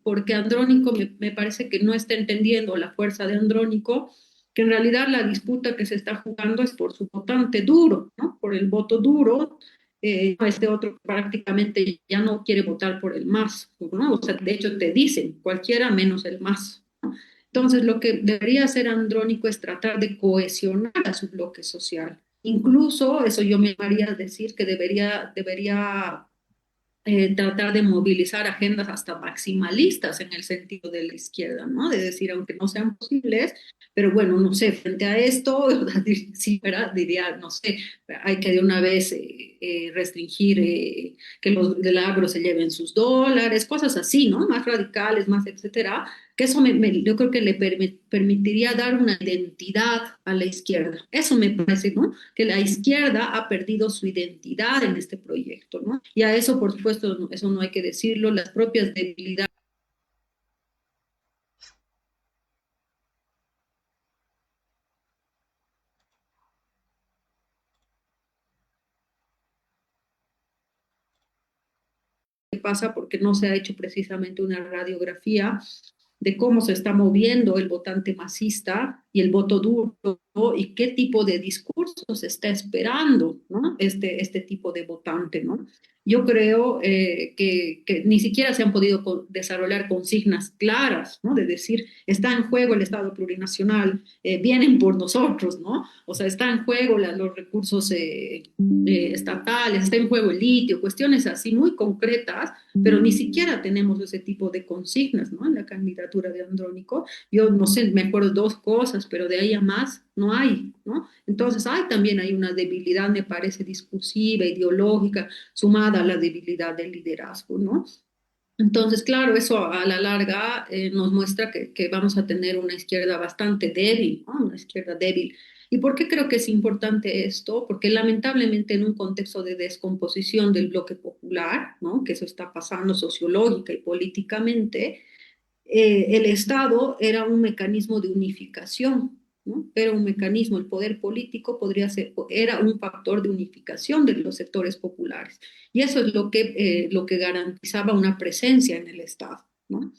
porque Andrónico me parece que no está entendiendo la fuerza de Andrónico, que en realidad la disputa que se está jugando es por su votante duro, ¿no? Por el voto duro. Este otro prácticamente ya no quiere votar por el más, ¿no? O sea, de hecho te dicen cualquiera menos el más. Entonces, lo que debería hacer Andrónico es tratar de cohesionar a su bloque social. Incluso, eso yo me haría decir que debería tratar de movilizar agendas hasta maximalistas en el sentido de la izquierda, ¿no? De decir, aunque no sean posibles, pero bueno, no sé, frente a esto, sí, ¿verdad? Diría, no sé, hay que de una vez restringir que los del agro se lleven sus dólares, cosas así, ¿no? Más radicales, más etcétera, que eso yo creo que le permitiría dar una identidad a la izquierda. Eso me parece, ¿no? Que la izquierda ha perdido su identidad en este proyecto, ¿no? Y a eso, por supuesto, eso no hay que decirlo, las propias debilidades. Pasa porque no se ha hecho precisamente una radiografía de cómo se está moviendo el votante masista y el voto duro, ¿no? Y qué tipo de discursos se está esperando, ¿no? Este tipo de votante, ¿no? Yo creo que ni siquiera se han podido desarrollar consignas claras, ¿no? De decir, está en juego el Estado plurinacional, vienen por nosotros, ¿no? O sea, está en juego los recursos estatales, está en juego el litio, cuestiones así muy concretas, pero ni siquiera tenemos ese tipo de consignas, ¿no? En la candidatura de Andrónico. Yo no sé, me acuerdo dos cosas, pero de ahí a más no hay, ¿no? Entonces también hay una debilidad, me parece, discursiva, ideológica, sumada a la debilidad del liderazgo, ¿no? Entonces, claro, eso a la larga nos muestra que vamos a tener una izquierda bastante débil, ¿no? Una izquierda débil. ¿Y por qué creo que es importante esto? Porque lamentablemente en un contexto de descomposición del bloque popular, ¿no? Que eso está pasando sociológica y políticamente, el Estado era un mecanismo de unificación, ¿no? Era un mecanismo, el poder político podría ser, era un factor de unificación de los sectores populares. Y eso es lo que garantizaba una presencia en el Estado, ¿no?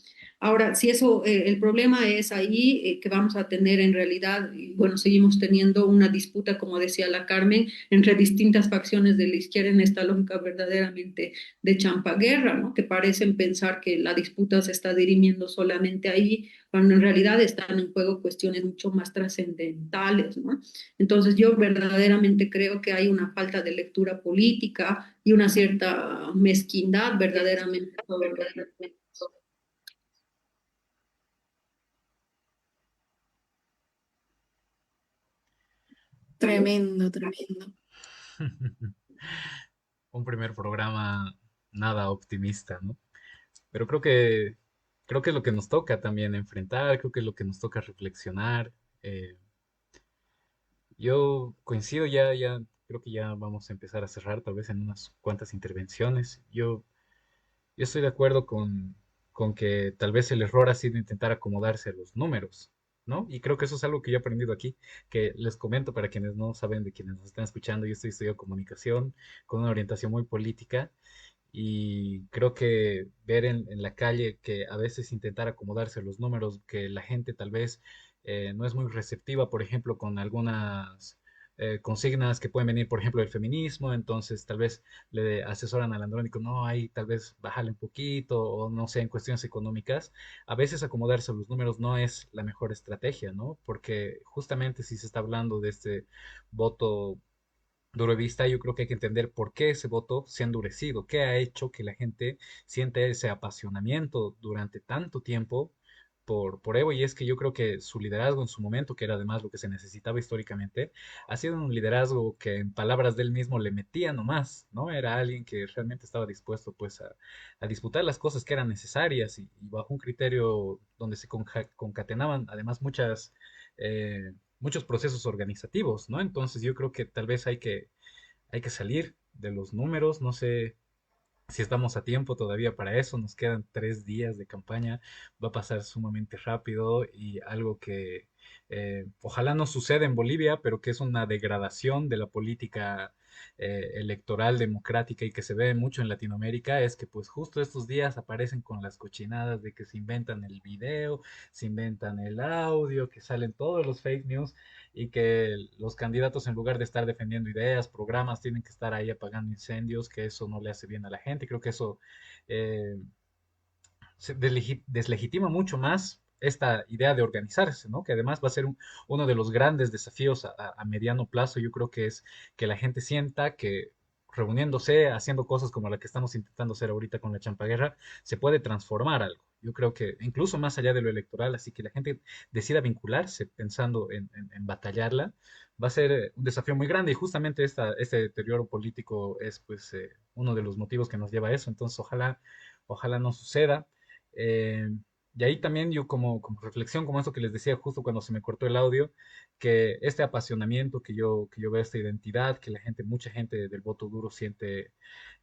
Ahora, si eso, el problema es ahí que vamos a tener en realidad, y bueno, seguimos teniendo una disputa, como decía la Carmen, entre distintas facciones de la izquierda en esta lógica verdaderamente de champaguerra, ¿no? Que parecen pensar que la disputa se está dirimiendo solamente ahí, cuando en realidad están en juego cuestiones mucho más trascendentales, ¿no? Entonces yo verdaderamente creo que hay una falta de lectura política y una cierta mezquindad verdaderamente sobre Tremendo, tremendo. Un primer programa nada optimista, ¿no? Pero creo que es lo que nos toca también enfrentar, creo que es lo que nos toca reflexionar. eh, Yo coincido creo que ya vamos a empezar a cerrar tal vez en unas cuantas intervenciones. Yo estoy de acuerdo con que tal vez el error ha sido intentar acomodarse a los números, ¿no? Y creo que eso es algo que yo he aprendido aquí, que les comento para quienes no saben, de quienes nos están escuchando, yo estoy estudiando comunicación con una orientación muy política y creo que ver en la calle que a veces intentar acomodarse a los números, que la gente tal vez no es muy receptiva, por ejemplo, con algunas consignas que pueden venir, por ejemplo, del feminismo, entonces tal vez le asesoran al andrónico, no, ahí tal vez bájale un poquito, o no sé, en cuestiones económicas, a veces acomodarse a los números no es la mejor estrategia, ¿no? Porque justamente si se está hablando de este voto duro de vista, yo creo que hay que entender por qué ese voto se ha endurecido, qué ha hecho que la gente siente ese apasionamiento durante tanto tiempo por Evo, y es que yo creo que su liderazgo en su momento, que era además lo que se necesitaba históricamente, ha sido un liderazgo que en palabras del mismo le metía nomás, ¿no? Era alguien que realmente estaba dispuesto pues a disputar las cosas que eran necesarias y bajo un criterio donde se concatenaban además muchos procesos organizativos, ¿no? Entonces yo creo que tal vez hay que salir de los números, no sé si estamos a tiempo todavía para eso, nos quedan 3 días de campaña, va a pasar sumamente rápido y algo que ojalá no suceda en Bolivia, pero que es una degradación de la política electoral democrática y que se ve mucho en Latinoamérica, es que pues justo estos días aparecen con las cochinadas de que se inventan el video, se inventan el audio, que salen todos los fake news y que los candidatos en lugar de estar defendiendo ideas, programas, tienen que estar ahí apagando incendios, que eso no le hace bien a la gente. Creo que eso eh, deslegitima mucho más esta idea de organizarse, ¿no? Que además va a ser uno de los grandes desafíos a mediano plazo. Yo creo que es que la gente sienta que reuniéndose, haciendo cosas como la que estamos intentando hacer ahorita con la Champaguerra, se puede transformar algo. Yo creo que incluso más allá de lo electoral, así que la gente decida vincularse pensando en batallarla, va a ser un desafío muy grande y justamente este deterioro político es pues uno de los motivos que nos lleva a eso. Entonces, ojalá no suceda. Eh, y ahí también yo como reflexión, como eso que les decía justo cuando se me cortó el audio, que este apasionamiento que yo veo, esta identidad, que mucha gente del voto duro siente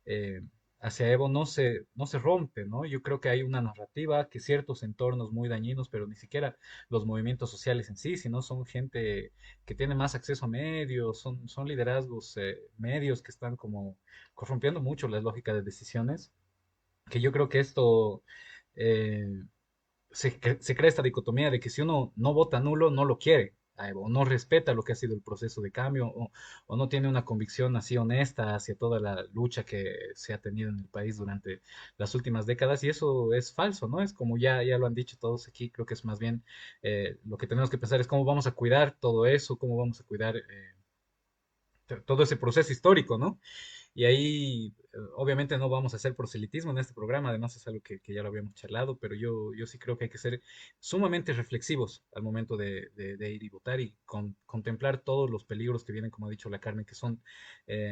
eh, hacia Evo, no se rompe, ¿no? Yo creo que hay una narrativa, que ciertos entornos muy dañinos, pero ni siquiera los movimientos sociales en sí, sino son gente que tiene más acceso a medios, son liderazgos medios que están como corrompiendo mucho la lógica de decisiones, que yo creo que esto eh, se crea esta dicotomía de que si uno no vota nulo, no lo quiere, o no respeta lo que ha sido el proceso de cambio, o no tiene una convicción así honesta hacia toda la lucha que se ha tenido en el país durante las últimas décadas, y eso es falso, ¿no? Es como ya lo han dicho todos aquí, creo que es más bien lo que tenemos que pensar es cómo vamos a cuidar todo eso, cómo vamos a cuidar todo ese proceso histórico, ¿no? Y ahí, obviamente, no vamos a hacer proselitismo en este programa, además es algo que ya lo habíamos charlado, pero yo sí creo que hay que ser sumamente reflexivos al momento de ir y votar y contemplar todos los peligros que vienen, como ha dicho la Carmen, que son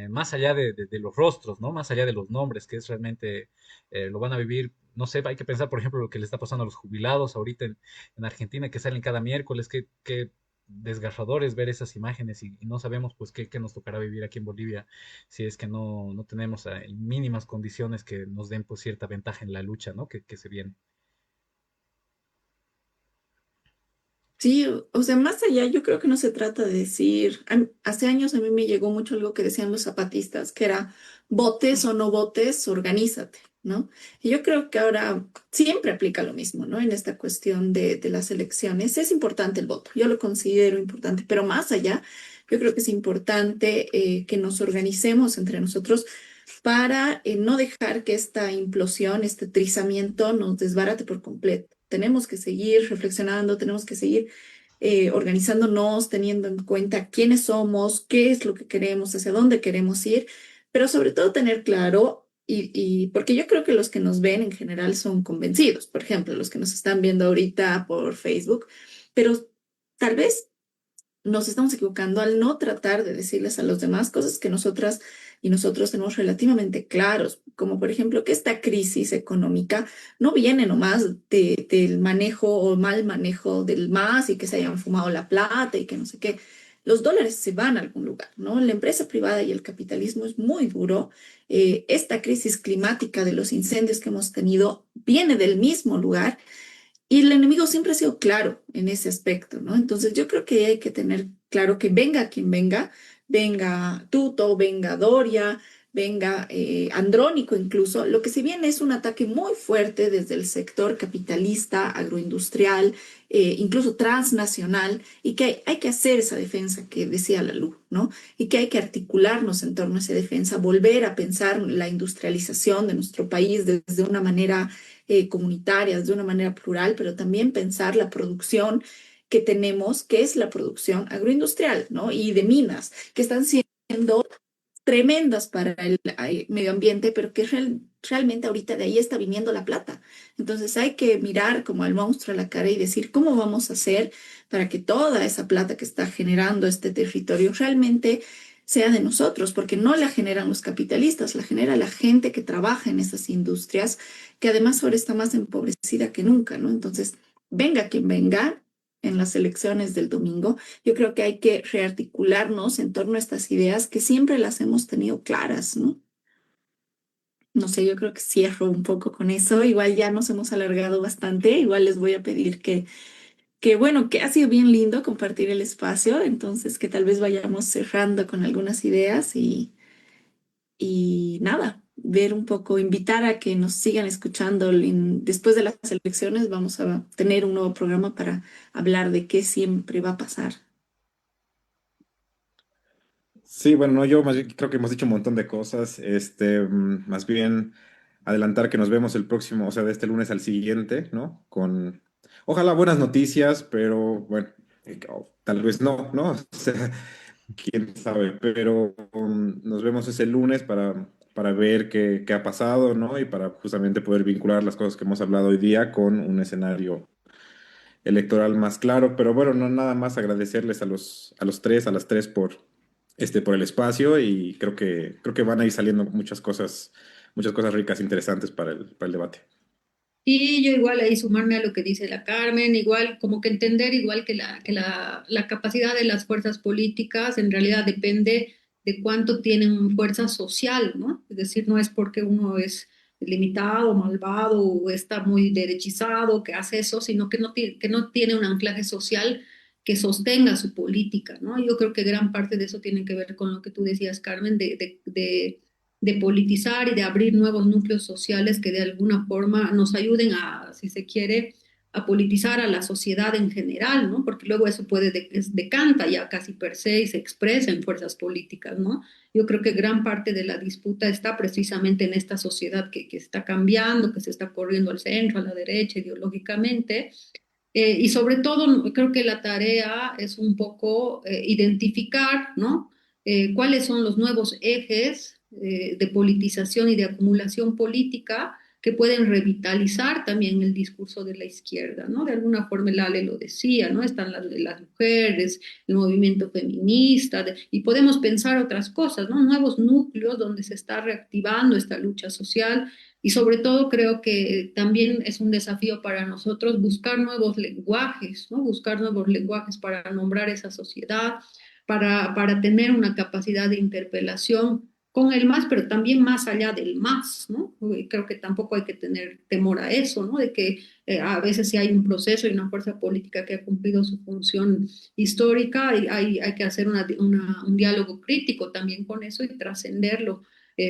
más allá de los rostros, ¿no? Más allá de los nombres, que es realmente, lo van a vivir. No sé, hay que pensar, por ejemplo, lo que le está pasando a los jubilados ahorita en Argentina, que salen cada miércoles, que desgarrador es ver esas imágenes y no sabemos pues qué nos tocará vivir aquí en Bolivia si es que no tenemos mínimas condiciones que nos den pues cierta ventaja en la lucha, ¿no? Que se viene. Sí, o sea, más allá, yo creo que no se trata de decir, hace años a mí me llegó mucho algo que decían los zapatistas, que era votes o no votes, organízate, ¿no? Y yo creo que ahora siempre aplica lo mismo, ¿no? En esta cuestión de las elecciones es importante el voto, yo lo considero importante, pero más allá, yo creo que es importante que nos organicemos entre nosotros para no dejar que esta implosión, este trizamiento nos desbarate por completo. Tenemos que seguir reflexionando, tenemos que seguir organizándonos, teniendo en cuenta quiénes somos, qué es lo que queremos, hacia dónde queremos ir, pero sobre todo tener claro, porque yo creo que los que nos ven en general son convencidos, por ejemplo, los que nos están viendo ahorita por Facebook, pero tal vez nos estamos equivocando al no tratar de decirles a los demás cosas que nosotras y nosotros tenemos relativamente claros, como por ejemplo que esta crisis económica no viene nomás del manejo o mal manejo del MAS y que se hayan fumado la plata y que no sé qué. Los dólares se van a algún lugar, ¿no? La empresa privada y el capitalismo es muy duro. Esta crisis climática de los incendios que hemos tenido viene del mismo lugar y el enemigo siempre ha sido claro en ese aspecto, ¿no? Entonces yo creo que hay que tener claro que venga quien venga, venga Tuto, venga Doria, venga Andrónico incluso, lo que se viene es un ataque muy fuerte desde el sector capitalista, agroindustrial, incluso transnacional, y que hay que hacer esa defensa que decía Lalú, ¿no? Y que hay que articularnos en torno a esa defensa, volver a pensar la industrialización de nuestro país desde una manera comunitarias de una manera plural, pero también pensar la producción que tenemos, que es la producción agroindustrial, ¿no? Y de minas, que están siendo tremendas para el medio ambiente, pero que realmente ahorita de ahí está viniendo la plata. Entonces hay que mirar como al monstruo a la cara y decir cómo vamos a hacer para que toda esa plata que está generando este territorio realmente sea de nosotros, porque no la generan los capitalistas, la genera la gente que trabaja en esas industrias, que además ahora está más empobrecida que nunca, ¿no? Entonces, venga quien venga en las elecciones del domingo, yo creo que hay que rearticularnos en torno a estas ideas que siempre las hemos tenido claras, ¿no? No sé, yo creo que cierro un poco con eso. Igual ya nos hemos alargado bastante. Igual les voy a pedir bueno, que ha sido bien lindo compartir el espacio, entonces que tal vez vayamos cerrando con algunas ideas y nada, ver un poco, invitar a que nos sigan escuchando. Después de las elecciones vamos a tener un nuevo programa para hablar de qué siempre va a pasar. Sí, bueno, no, yo más bien creo que hemos dicho un montón de cosas. Más bien adelantar que nos vemos el próximo, o sea, de este lunes al siguiente, ¿no? Con, ojalá buenas noticias, pero bueno, tal vez no, ¿no? O sea, quién sabe, pero nos vemos ese lunes para ver qué ha pasado, ¿no? Y para justamente poder vincular las cosas que hemos hablado hoy día con un escenario electoral más claro. Pero bueno, no nada más agradecerles a los tres, a las tres por el espacio y creo que van a ir saliendo muchas cosas ricas, interesantes para el debate. Y yo igual ahí sumarme a lo que dice la Carmen, igual como que entender igual que la capacidad de las fuerzas políticas en realidad depende de cuánto tienen fuerza social, ¿no? Es decir, no es porque uno es limitado, malvado o está muy derechizado que hace eso, sino que no tiene un anclaje social que sostenga su política, ¿no? Yo creo que gran parte de eso tiene que ver con lo que tú decías, Carmen, de politizar y de abrir nuevos núcleos sociales que de alguna forma nos ayuden a, si se quiere, a politizar a la sociedad en general, ¿no? Porque luego eso decanta ya casi per se y se expresa en fuerzas políticas, ¿no? Yo creo que gran parte de la disputa está precisamente en esta sociedad que está cambiando, que se está corriendo al centro, a la derecha ideológicamente, y sobre todo, creo que la tarea es un poco identificar, ¿no? Cuáles son los nuevos ejes de politización y de acumulación política que pueden revitalizar también el discurso de la izquierda, ¿no? De alguna forma el Ale lo decía, ¿no? Están las mujeres, el movimiento feminista, y podemos pensar otras cosas, ¿no? Nuevos núcleos donde se está reactivando esta lucha social y sobre todo creo que también es un desafío para nosotros buscar nuevos lenguajes, ¿no? Buscar nuevos lenguajes para nombrar esa sociedad, para tener una capacidad de interpelación con el más, pero también más allá del más, ¿no? Y creo que tampoco hay que tener temor a eso, ¿no? De que a veces si hay un proceso y una fuerza política que ha cumplido su función histórica, hay que hacer un diálogo crítico también con eso y trascenderlo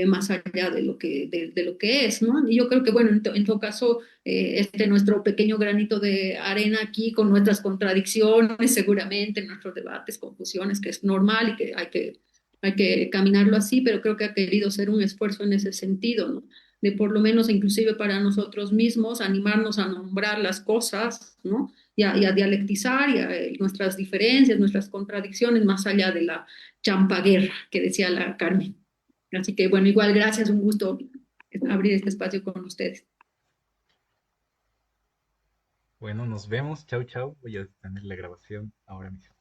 más allá de lo que es, ¿no? Y yo creo que, bueno, en todo caso, nuestro pequeño granito de arena aquí, con nuestras contradicciones, seguramente, nuestros debates, confusiones, que es normal y que hay que caminarlo así, pero creo que ha querido ser un esfuerzo en ese sentido, ¿no? De por lo menos, inclusive para nosotros mismos, animarnos a nombrar las cosas, ¿no? Y a dialectizar y a nuestras diferencias, nuestras contradicciones, más allá de la champaguerra que decía la Carmen. Así que bueno, igual gracias, un gusto abrir este espacio con ustedes. Bueno, nos vemos. Chau, chau. Voy a detener la grabación ahora mismo.